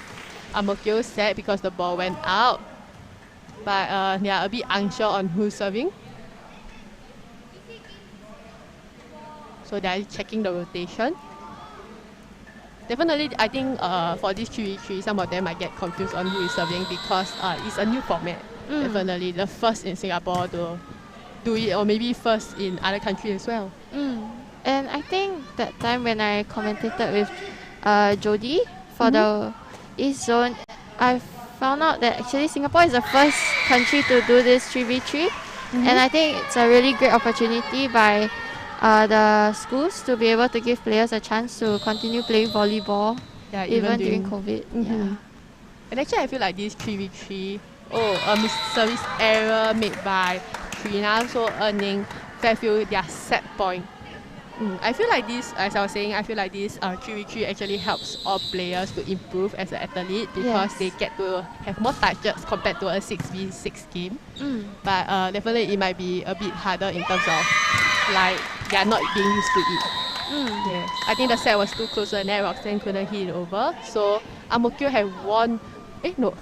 Mo Kio set because the ball went out. But they are a bit unsure on who's serving. So they are checking the rotation. Definitely, I think for this 3v3, some of them might get confused on who is serving because it's a new format. Definitely the first in Singapore to do it, or maybe first in other countries as well. And I think that time when I commentated with Jody for the East Zone, I found out that actually Singapore is the first country to do this 3v3. And I think it's a really great opportunity by the schools to be able to give players a chance to continue playing volleyball, Yeah, even during COVID. Yeah. And actually, I feel like this 3v3, a service error made by Trina, so earning Fairfield their set point. I feel like this, as I was saying, I feel like this 3v3 actually helps all players to improve as an athlete because they get to have more touches compared to a 6v6 game. But definitely it might be a bit harder in terms of like they are not being used to it. Yeah. I think the set was too close and then Roxanne couldn't hit it over. So Mo Kio have won.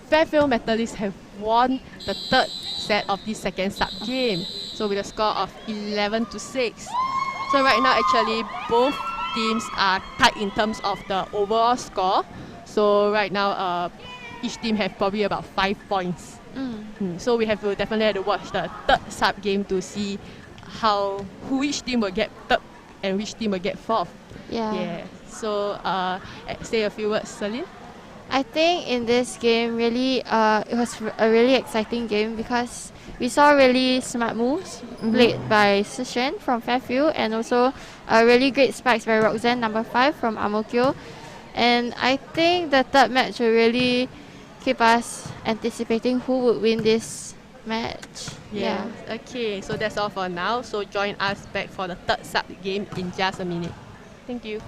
Fairfield Methodist have won the third set of this second sub game. So with a score of 11-6. So right now actually both teams are tied in terms of the overall score. So right now each team have probably about 5 points. So we definitely have to watch the third sub game to see which team will get third and which team will get fourth. Yeah. So say a few words, Celine. I think in this game, really, it was a really exciting game because we saw really smart moves played by Sishen from Fairfield and also really great spikes by Roxanne, number 5 from Mo Kio. And I think the third match will really keep us anticipating who would win this match. Yeah. Okay, so that's all for now. So join us back for the third sub game in just a minute. Thank you.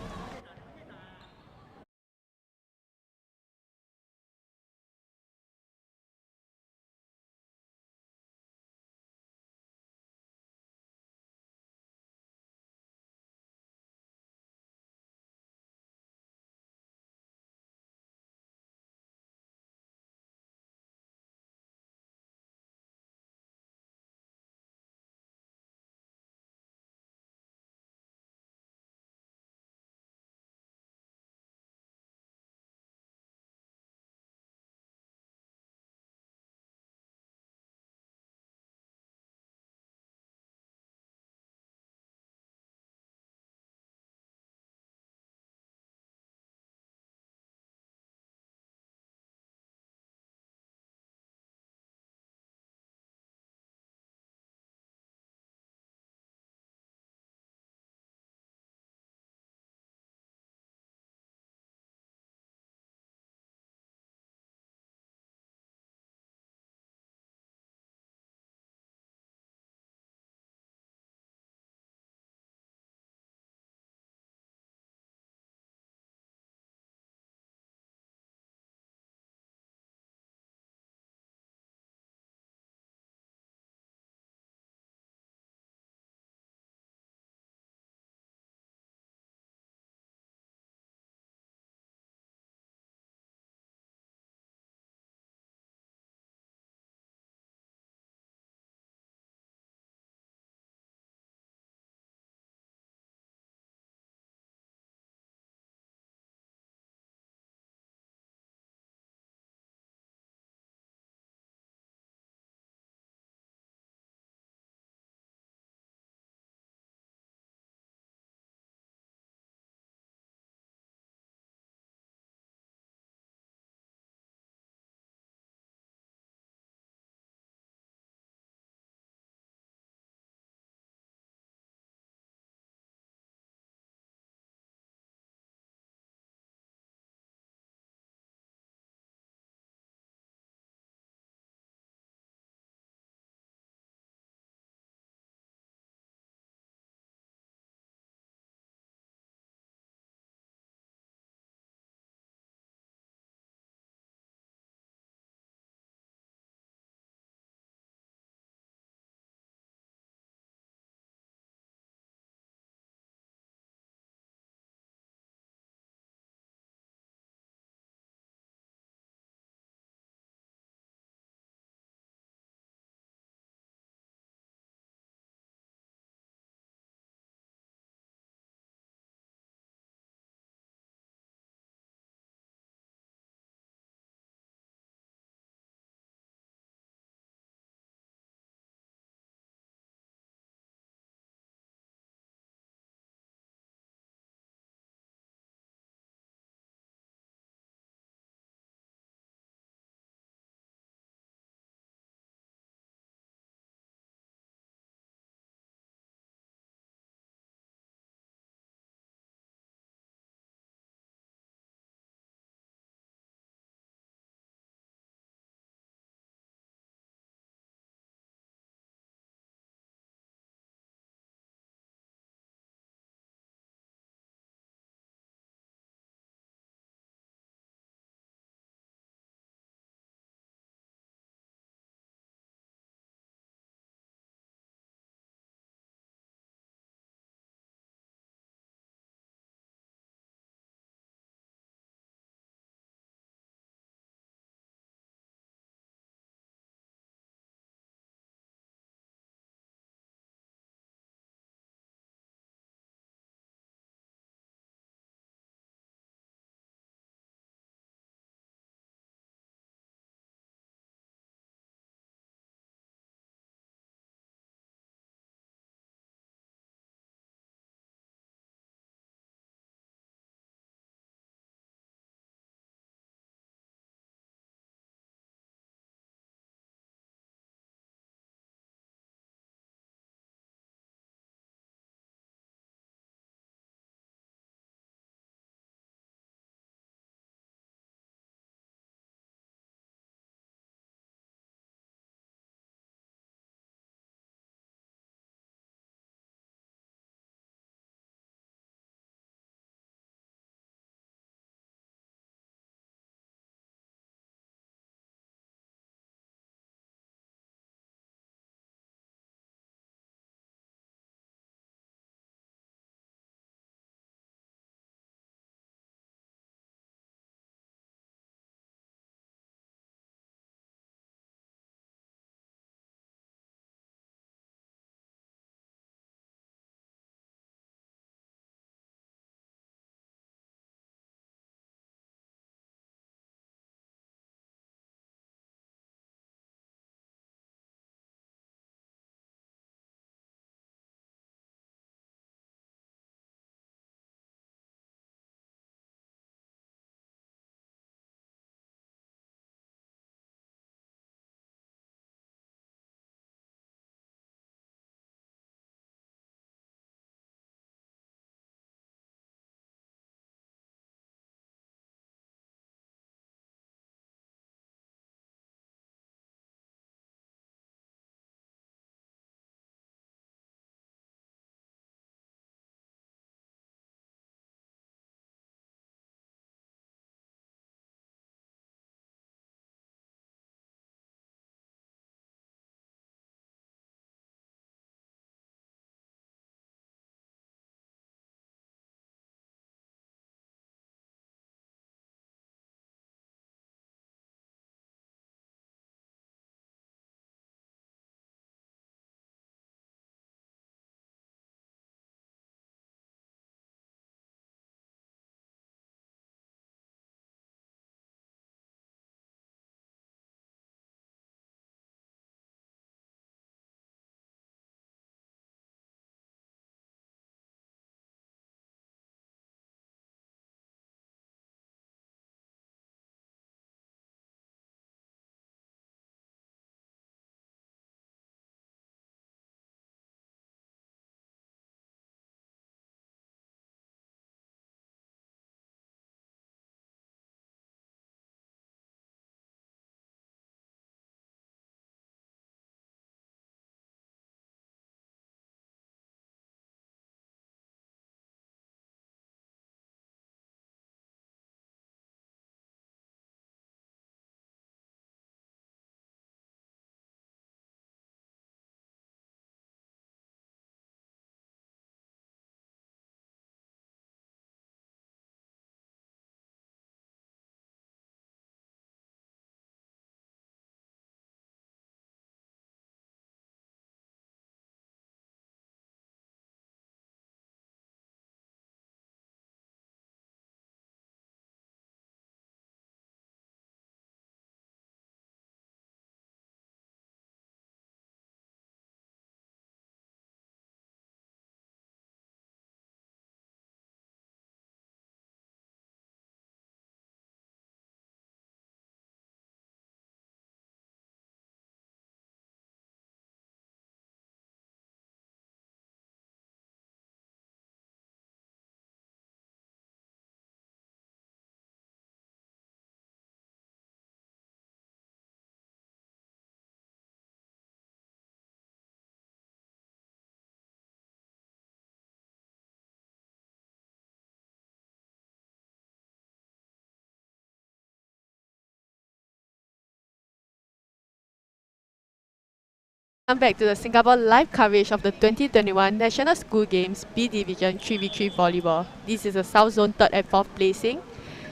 Welcome back to the Singapore live coverage of the 2021 National School Games B Division 3v3 Volleyball. This is the South Zone 3rd and 4th placing.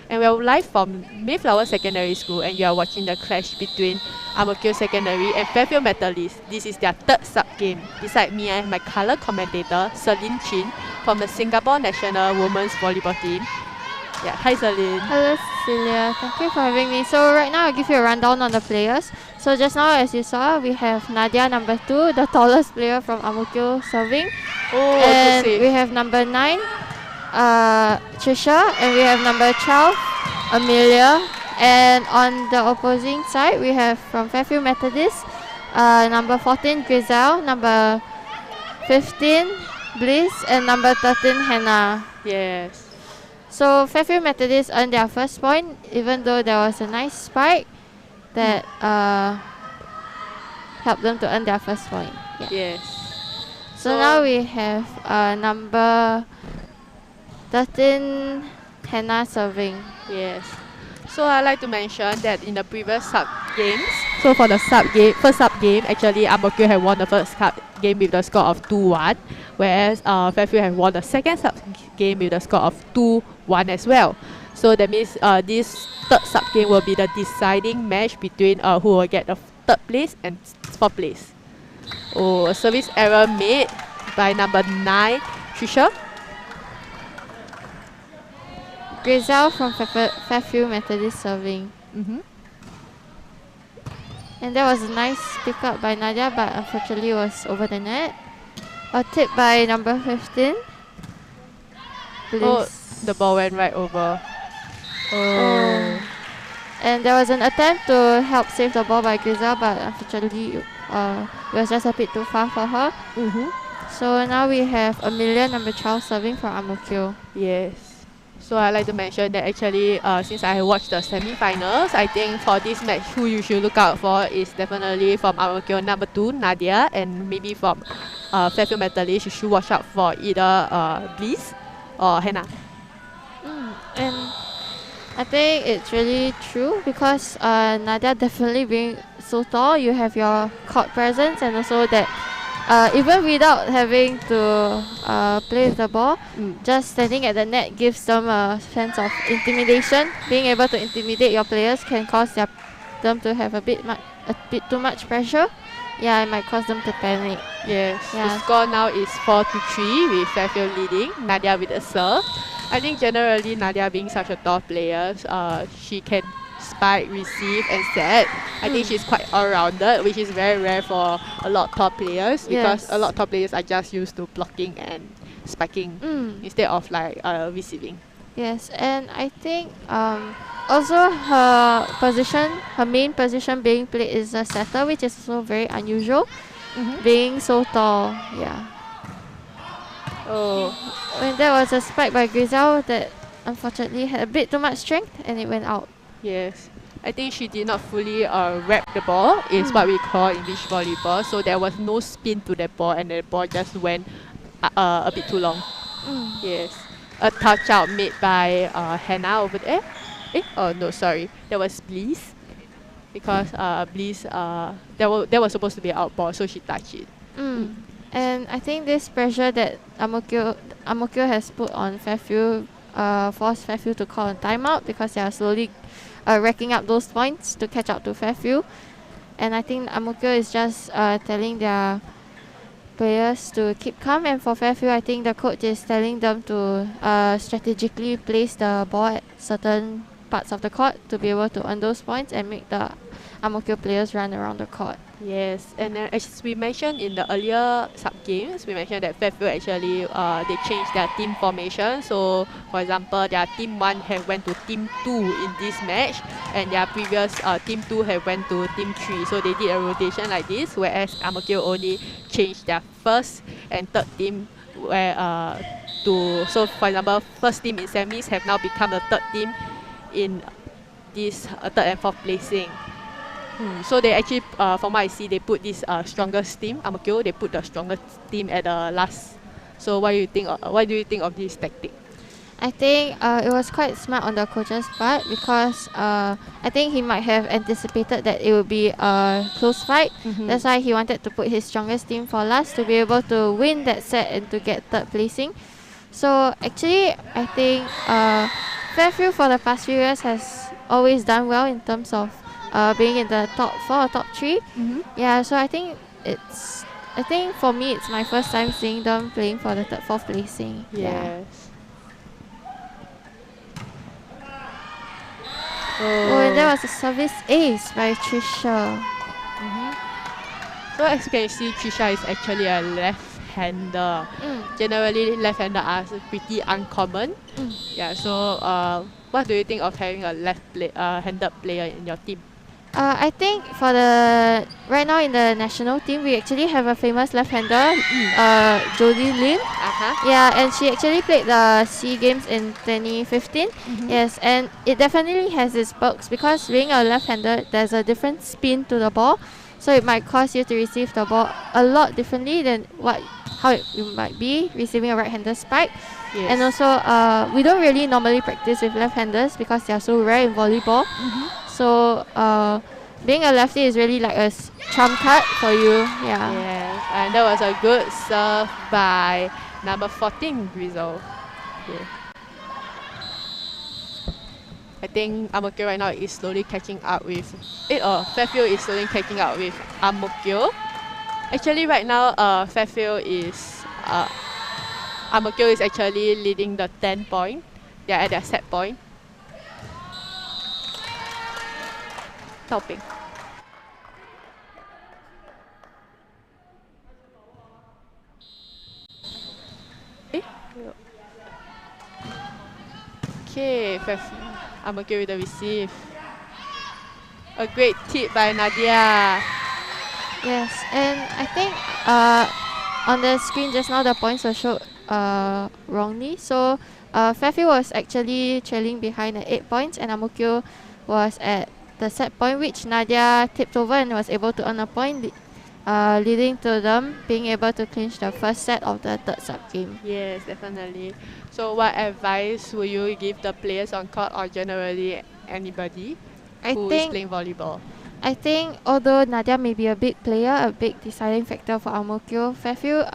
And we're live from Mayflower Secondary School, and you are watching the clash between Mo Kio Secondary and Fairfield Methodist. This is their 3rd sub-game. Beside me, I have my colour commentator, Celine Chin, from the Singapore National Women's Volleyball team. Yeah, hi Celine. Hello Cecilia, thank you for having me. So right now I'll give you a rundown on the players. So just now, as you saw, we have Nadia, number 2, the tallest player from Mo Kio, serving. Oh, and we have number 9, Trisha, and we have number 12, Amelia. And on the opposing side, we have from Fairfield Methodist, number 14, Griselle, number 15, Bliss, and number 13, Hannah. Yes. So Fairfield Methodist earned their first point, even though there was a nice spike that helped them to earn their first point. Yeah. Yes. So now we have number 13, Hannah, serving. Yes. So I'd like to mention that in the previous sub-games, so for the first sub-game, actually Mo Kio had won the first game with the score of 2-1, whereas Fairfield had won the second sub-game with the score of 2-1 as well. So that means this 3rd sub-game will be the deciding match between who will get the 3rd place and 4th place. Oh, a service error made by number 9, Trisha. Griselle from Fairfield Methodist serving. And that was a nice pick up by Nadia, but unfortunately it was over the net. A tip by number 15. Bliss. Oh, the ball went right over. Oh. And there was an attempt to help save the ball by Griselle, but unfortunately it was just a bit too far for her. So now we have Amelia, number 12, serving for Mo Kio. Yes. So I'd like to mention that actually since I have watched the semi-finals, I think for this match who you should look out for is definitely from Mo Kio number 2, Nadia, and maybe from Fairfield Methodist you should watch out for either Bliss or Hannah. And I think it's really true because Nadia, definitely being so tall, you have your court presence, and also that even without having to play with the ball, just standing at the net gives them a sense of intimidation. Being able to intimidate your players can cause them to have a bit too much pressure. Yeah, it might cause them to panic. Yes. Yeah. The score now is 4-3 with Fairfield leading. Nadia with a serve. I think generally Nadia being such a tall player, she can spike, receive, and set. I think she's quite all-rounded, which is very rare for a lot of top players because a lot of top players are just used to blocking and spiking instead of like receiving. Yes, and I think also her main position being played is a setter, which is also very unusual, being so tall. Yeah. Oh. When there was a spike by Griselle that unfortunately had a bit too much strength and it went out. Yes. I think she did not fully wrap the ball, is what we call in beach volleyball. So there was no spin to the ball and the ball just went a bit too long. Yes. A touch out made by Hannah over there. Oh no, sorry. That was Bliss. Because Bliss, that was supposed to be out ball, so she touched it. And I think this pressure that Mo Kio has put on Fairfield forced Fairfield to call a timeout because they are slowly racking up those points to catch up to Fairfield. And I think Mo Kio is just telling their players to keep calm, and for Fairfield I think the coach is telling them to strategically place the ball at certain parts of the court to be able to earn those points and make the Mo Kio players run around the court. Yes, and as we mentioned in the earlier sub-games, we mentioned that Fairfield actually they changed their team formation. So, for example, their team 1 have went to team 2 in this match, and their previous team 2 have went to team 3. So they did a rotation like this, whereas Mo Kio only changed their first and third team. So for example, first team in semis have now become the third team in this third and fourth placing. So they actually, from what I see, they put this strongest team, Mo Kio, they put the strongest team at the last. So what do you think of this tactic? I think it was quite smart on the coach's part because I think he might have anticipated that it would be a close fight. That's why he wanted to put his strongest team for last to be able to win that set and to get third placing. So actually, I think Fairfield for the past few years has always done well in terms of being in the top 4 or top 3. Yeah, so I think for me it's my first time seeing them playing for the third, fourth placing. Yeah. Yes. Oh, and that was a service ace by Trisha. So as you can see, Trisha is actually a left-hander. Generally, left-hander are pretty uncommon. Yeah. So, what do you think of having a handed player in your team? I think for the right now in the national team, we actually have a famous left-hander, Jodie Lim. Yeah, and she actually played the SEA Games in 2015. Yes, and it definitely has its perks because being a left-hander, there's a different spin to the ball, so it might cause you to receive the ball a lot differently than how it might be receiving a right-hander spike. Yes. And also, we don't really normally practice with left-handers because they are so rare in volleyball. So being a lefty is really like a trump card for you. Yeah. Yes, and that was a good serve by number 14, Grizzle. Yeah. I think Mo Kio right now is slowly catching up with it, or Fairfield is slowly catching up with Mo Kio. Actually, right now, Fairfield is Mo Kio is actually leading the 10 point. They are at their set point. Topping. Okay, Mo Kio with the receive. A great tip by Nadia. Yes, and I think on the screen just now the points were showed wrongly. So Fairfield was actually trailing behind at 8 points, and Mo Kio was at the set point, which Nadia tipped over and was able to earn a point, leading to them being able to clinch the first set of the third sub-game. Yes, definitely. So what advice would you give the players on court or generally anybody who is playing volleyball? I think although Nadia may be a big player, a big deciding factor for Mo Kio, Fairfield,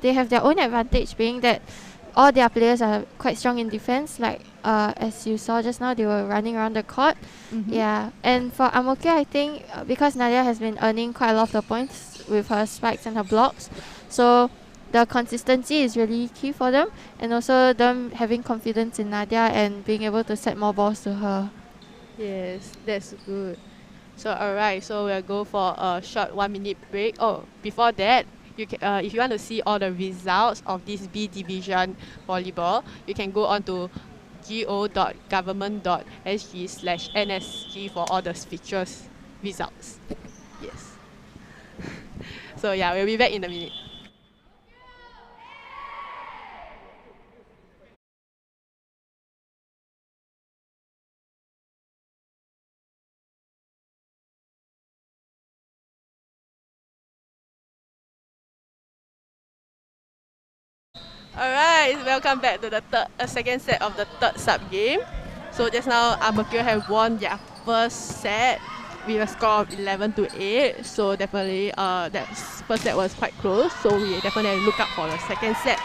they have their own advantage being that all their players are quite strong in defense. Like as you saw just now, they were running around the court. Yeah, and for Mo Kio, I think because Nadia has been earning quite a lot of the points with her spikes and her blocks, so the consistency is really key for them, and also them having confidence in Nadia and being able to set more balls to her. Yes, that's good. So alright, so we'll go for a short 1 minute break. Oh, before that, you can, if you want to see all the results of this B division volleyball, you can go on to go.gov.sg/NSG for all the features results. Yes. So yeah, we'll be back in a minute. Alright, welcome back to the second set of the third sub-game. So just now, Mo Kio have won their first set with a score of 11-8. So definitely, that first set was quite close. So we definitely look out for the second set.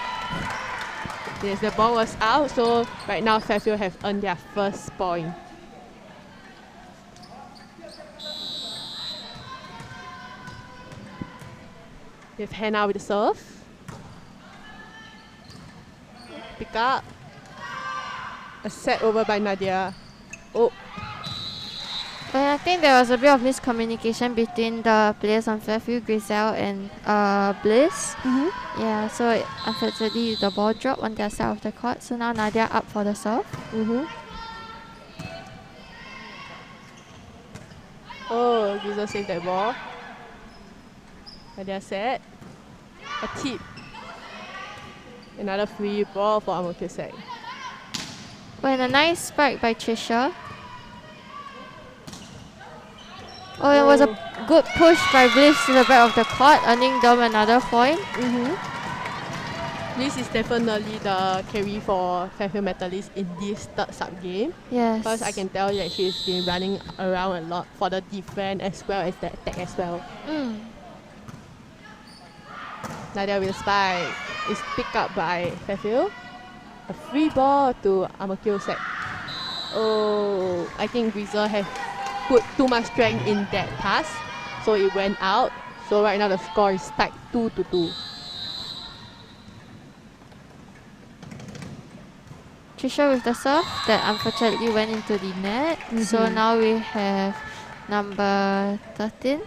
Yes, the ball was out. So right now, Fairfield have earned their first point. We have Hannah with the serve. Pick up. A set over by Nadia. Oh. But I think there was a bit of miscommunication between the players on Fairfield, Grizel and Bliss. Yeah, so unfortunately the ball dropped on their side of the court. So now Nadia up for the serve. Oh, Grizel saved that ball. Nadia set. A tip. Another free ball for Mo Kio Sec. And a nice spike by Trisha. Oh, it was a good push by Bliss to the back of the court, earning them another point. This is definitely the carry for Fairfield Methodist in this third sub game. Yes. Because I can tell that she's been running around a lot for the defense as well as the attack as well. Nadia with a spike is picked up by Fairfield. A free ball to Mo Kio Sec. Oh, I think Grizzle have put too much strength in that pass, so it went out. So right now the score is tied 2-2. Trisha with the serve that unfortunately went into the net. So now we have number 13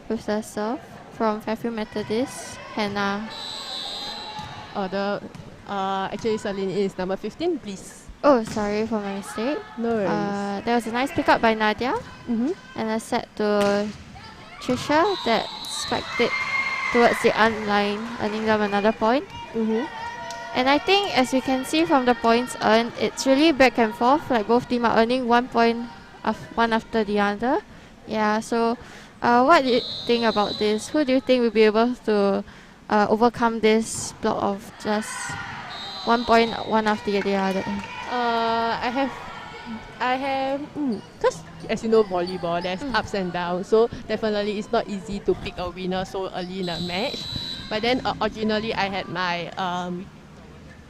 with the serve from Fairfield Methodist, Hannah. Actually Celine is number 15, please. Oh, sorry for my mistake. No worries. There was a nice pickup by Nadia. And a set to Trisha that spiked it towards the line, earning them another point. And I think, as you can see from the points earned, it's really back and forth. Like both teams are earning 1 point one after the other. Yeah. So, what do you think about this? Who do you think will be able to overcome this block of just 1 point one after the other? Because as you know, volleyball, there's ups and downs. So definitely it's not easy to pick a winner so early in a match. But then originally I had my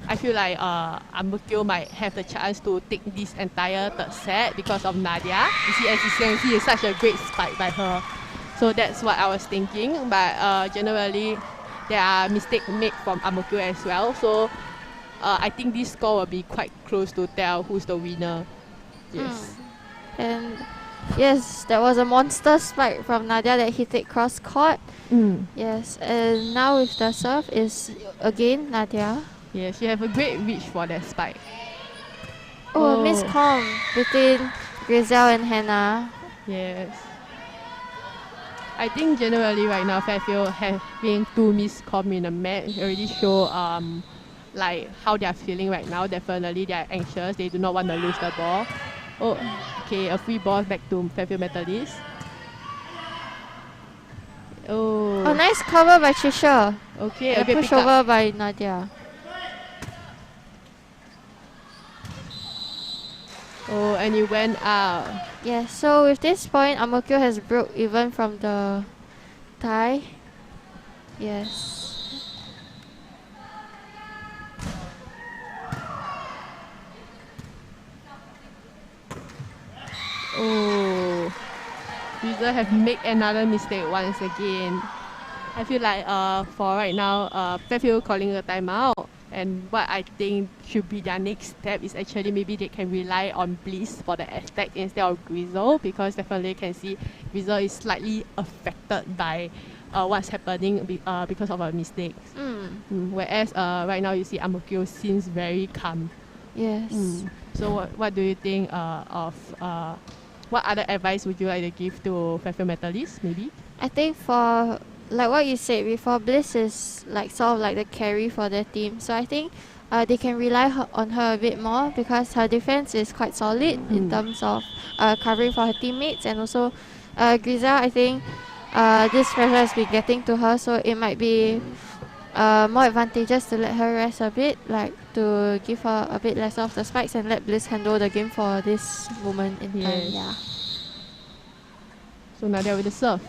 I feel like Mo Kio might have the chance to take this entire third set because of Nadia. You see, as you can see, it's such a great spike by her. So that's what I was thinking. But generally, there are mistakes made from Mo Kio as well. So I think this score will be quite close to tell who's the winner. Yes. And yes, that was a monster spike from Nadia that hit it cross court. Yes, and now with the serve is again Nadia. Yeah, she have a great reach for that spike. Oh, a miscom between Grizel and Hannah. Yes. I think generally right now Fairfield having 2 miscom in a match already show like how they are feeling right now. Definitely they are anxious. They do not want to lose the ball. Oh, okay, a free ball back to Fairfield Methodist. Oh, nice cover by Trisha. Okay, a push over by Nadia. Oh, and it went out. Yeah, so with this point, Mo Kio has broke even from the tie. Yes. Oh, Grizzle have made another mistake once again. I feel like for right now, Fairfield calling a timeout. And what I think should be their next step is actually maybe they can rely on Bliss for the attack instead of Grizzle, because definitely can see Grizzle is slightly affected by what's happening because of our mistakes. Whereas right now you see Mo Kio seems very calm. Yes. So what do you think of what other advice would you like to give to Fairfield Methodist maybe? I think for like what you said before, Bliss is like sort of like the carry for their team. So I think they can rely on her a bit more because her defense is quite solid in terms of covering for her teammates, and also Grizel, I think this pressure has been getting to her, so it might be more advantageous to let her rest a bit, like to give her a bit less of the spikes and let Bliss handle the game for this moment in time. Yeah. So Nadia with the serve.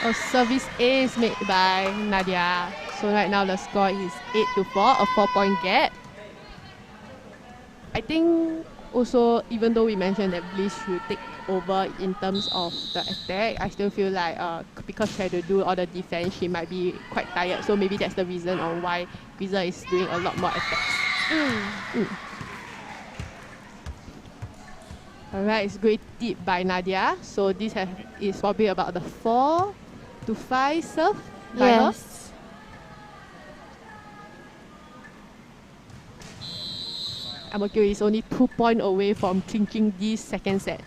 A service ace made by Nadia. So right now the score is 8-4, a 4-point gap. I think also, even though we mentioned that Bliss should take over in terms of the attack, I still feel like because she had to do all the defense, she might be quite tired. So maybe that's the reason on why Grizzle is doing a lot more attacks. Alright, it's great tip by Nadia. So this is probably about the 4-5 serve by her. Mo Kio is only 2 points away from clinching this second set.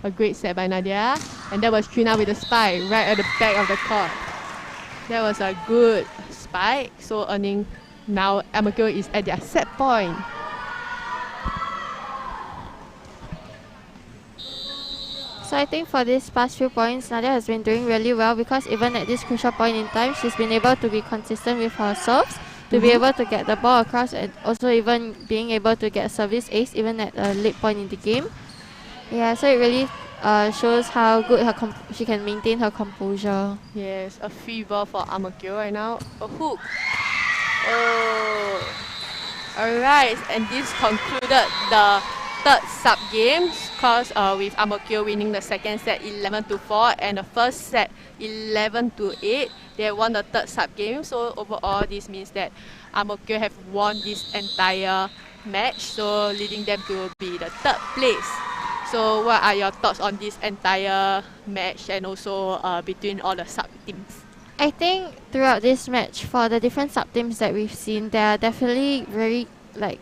A great set by Nadia. And that was Trina with a spike right at the back of the court. That was a good spike. So earning now Mo Kio is at their set point. So I think for these past few points, Nadia has been doing really well because even at this crucial point in time, she's been able to be consistent with her serves, to be able to get the ball across, and also even being able to get a service ace even at a late point in the game. Yeah, so it really shows how good she can maintain her composure. Yes, a free ball for Mo Kio right now. A hook. Oh. Alright, and this concluded the third sub game because with Mo Kio winning the second set 11-4 and the first set 11-8. They won the third sub game. So overall, this means that Mo Kio have won this entire match, so leading them to be the third place. So what are your thoughts on this entire match and also between all the sub teams? I think throughout this match, for the different sub teams that we've seen, there are definitely very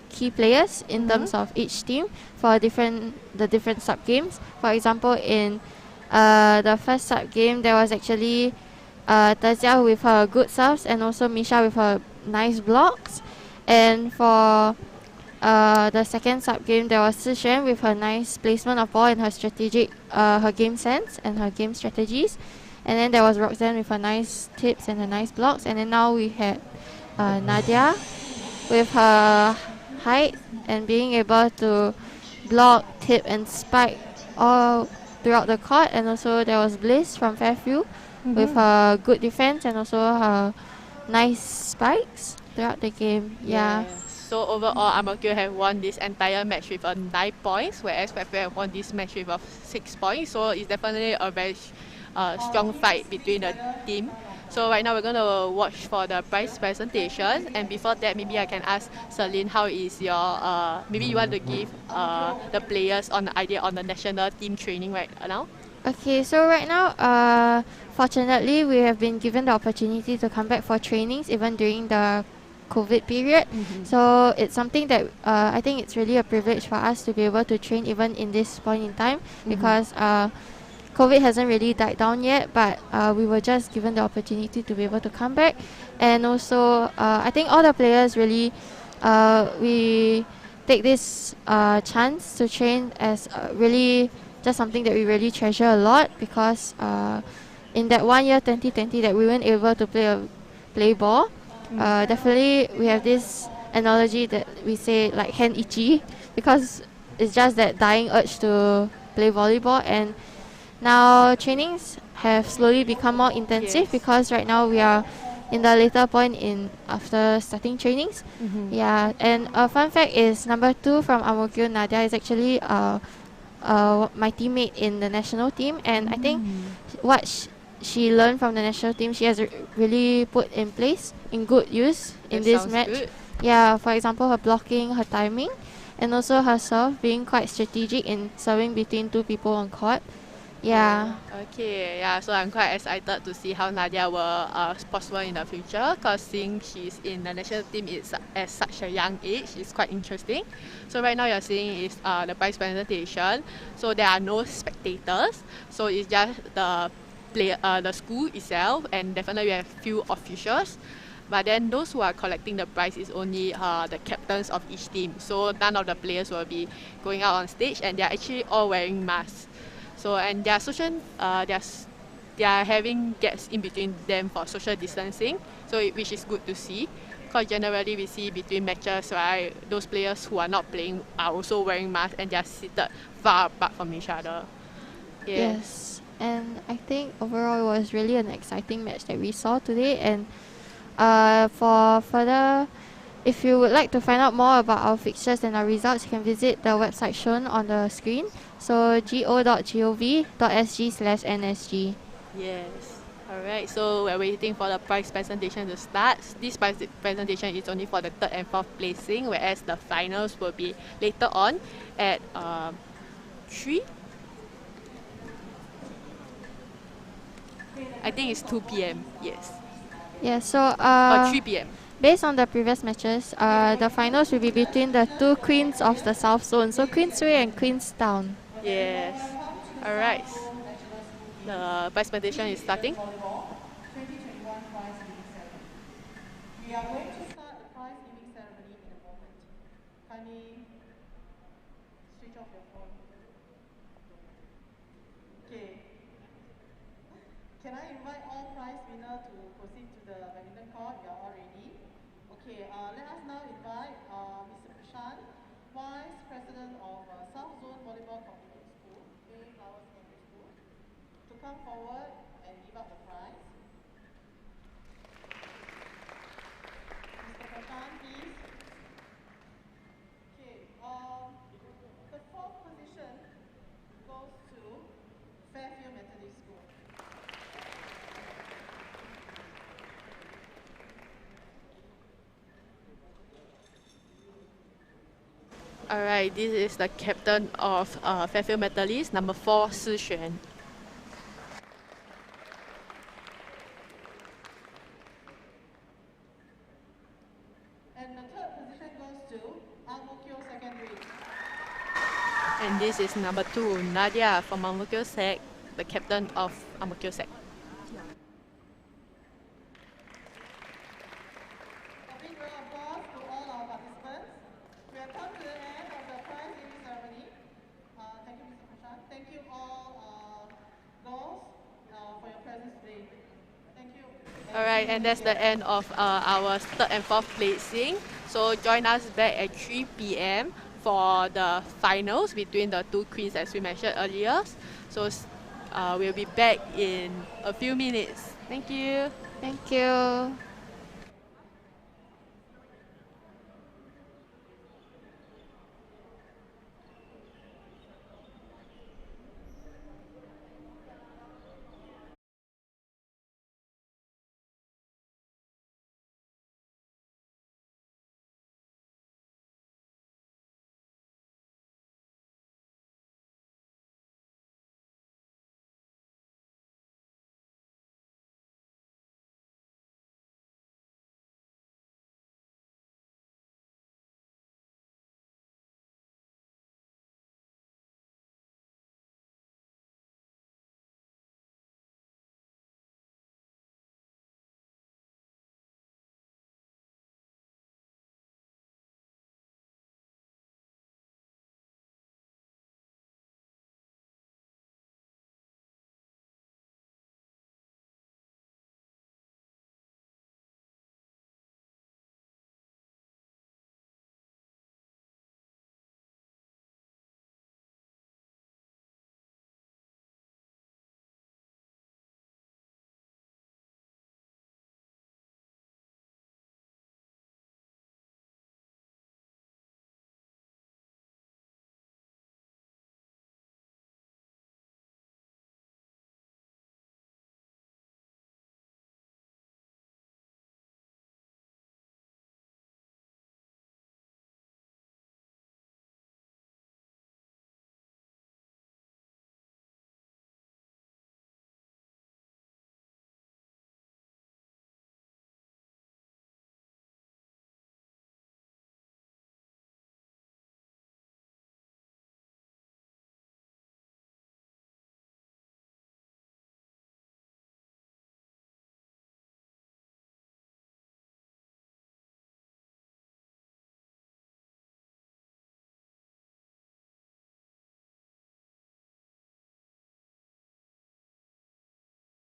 key players in terms of each team for the different sub games. For example, in the first sub game, there was actually Tazia with her good serves and also Misha with her nice blocks. And for the second sub game, there was Sishen with her nice placement of ball and her strategic, her game sense and her game strategies. And then there was Roxanne with her nice tips and her nice blocks. And then now we had Nadia with her height and being able to block, tip and spike all throughout the court. And also there was Bliss from Fairfield with her good defense and also her nice spikes throughout the game. Yeah. So overall, Mo Kio have won this entire match with 9 points, whereas Fairfield have won this match with 6 points. So it's definitely a very strong fight between the team. So right now we're going to watch for the prize presentation, and before that maybe I can ask Celine, how is your, maybe you want to give the players an idea on the national team training right now? Okay, so right now, fortunately we have been given the opportunity to come back for trainings even during the COVID period. So it's something that I think it's really a privilege for us to be able to train even in this point in time because COVID hasn't really died down yet, but we were just given the opportunity to be able to come back. And also, I think all the players really, we take this chance to train as really just something that we really treasure a lot because in that 1 year, 2020, that we weren't able to play ball, definitely we have this analogy that we say like hand itchy because it's just that dying urge to play volleyball. And now trainings have slowly become more intensive because right now we are in the later point in after starting trainings. Yeah, and a fun fact is number 2 from Mo Kio, Nadia, is actually my teammate in the national team, and I think what she learned from the national team she has really put in place in good use in this match. Good. Yeah, for example, her blocking, her timing, and also her serve being quite strategic in serving between 2 people on court. Yeah. Okay, yeah, so I'm quite excited to see how Nadia will prosper in the future because seeing she's in the national team at such a young age is quite interesting. So right now you're seeing is the prize presentation. So there are no spectators, so it's just the school itself, and definitely we have few officials. But then those who are collecting the prize is only the captains of each team. So none of the players will be going out on stage, and they're actually all wearing masks. So and they are having gaps in between them for social distancing. So which is good to see. Because generally we see between matches, right, those players who are not playing are also wearing masks and they are seated far apart from each other. Yes. And I think overall it was really an exciting match that we saw today. And for further, if you would like to find out more about our fixtures and our results, you can visit the website shown on the screen. So go.gov.sg/NSG. Yes. Alright, so we're waiting for the prize presentation to start. This prize presentation is only for the 3rd and 4th placing, whereas the finals will be later on at 3? I think it's 2 p.m. Yes. Yeah, so Or 3 p.m. based on the previous matches, the finals will be between the 2 queens of the South Zone, so Queensway and Queenstown. Yes. Alright. The prize presentation is starting. We are going to start the prize giving ceremony in a moment. Kindly switch off your phone. can I invite all prize winners to proceed to the badminton court? You are all ready. Okay, let us now invite Mr. Prashant, Vice President of South Zone Volleyball Community School, Fairfield Secondary School, to come forward and give out the prize. Mr. Prashant, please. Okay, the fourth position goes to Fairfield Methodist School. Alright, this is the captain of Fairfield Methodist, number 4, Si Xuan. And the third position goes to Mo Kio Secondary. And this is number 2, Nadia from Mo Kio Sec, the captain of Mo Kio Sec. A big round of applause to all our participants. We have come to the end of the prize giving ceremony. Thank you, Mr. Prashant. Thank you all girls for your presence today. Thank you. Alright, and that's the end of our 3rd and 4th placing. So join us back at 3 p.m. for the finals between the two queens as we mentioned earlier. So we'll be back in a few minutes. Thank you. Thank you.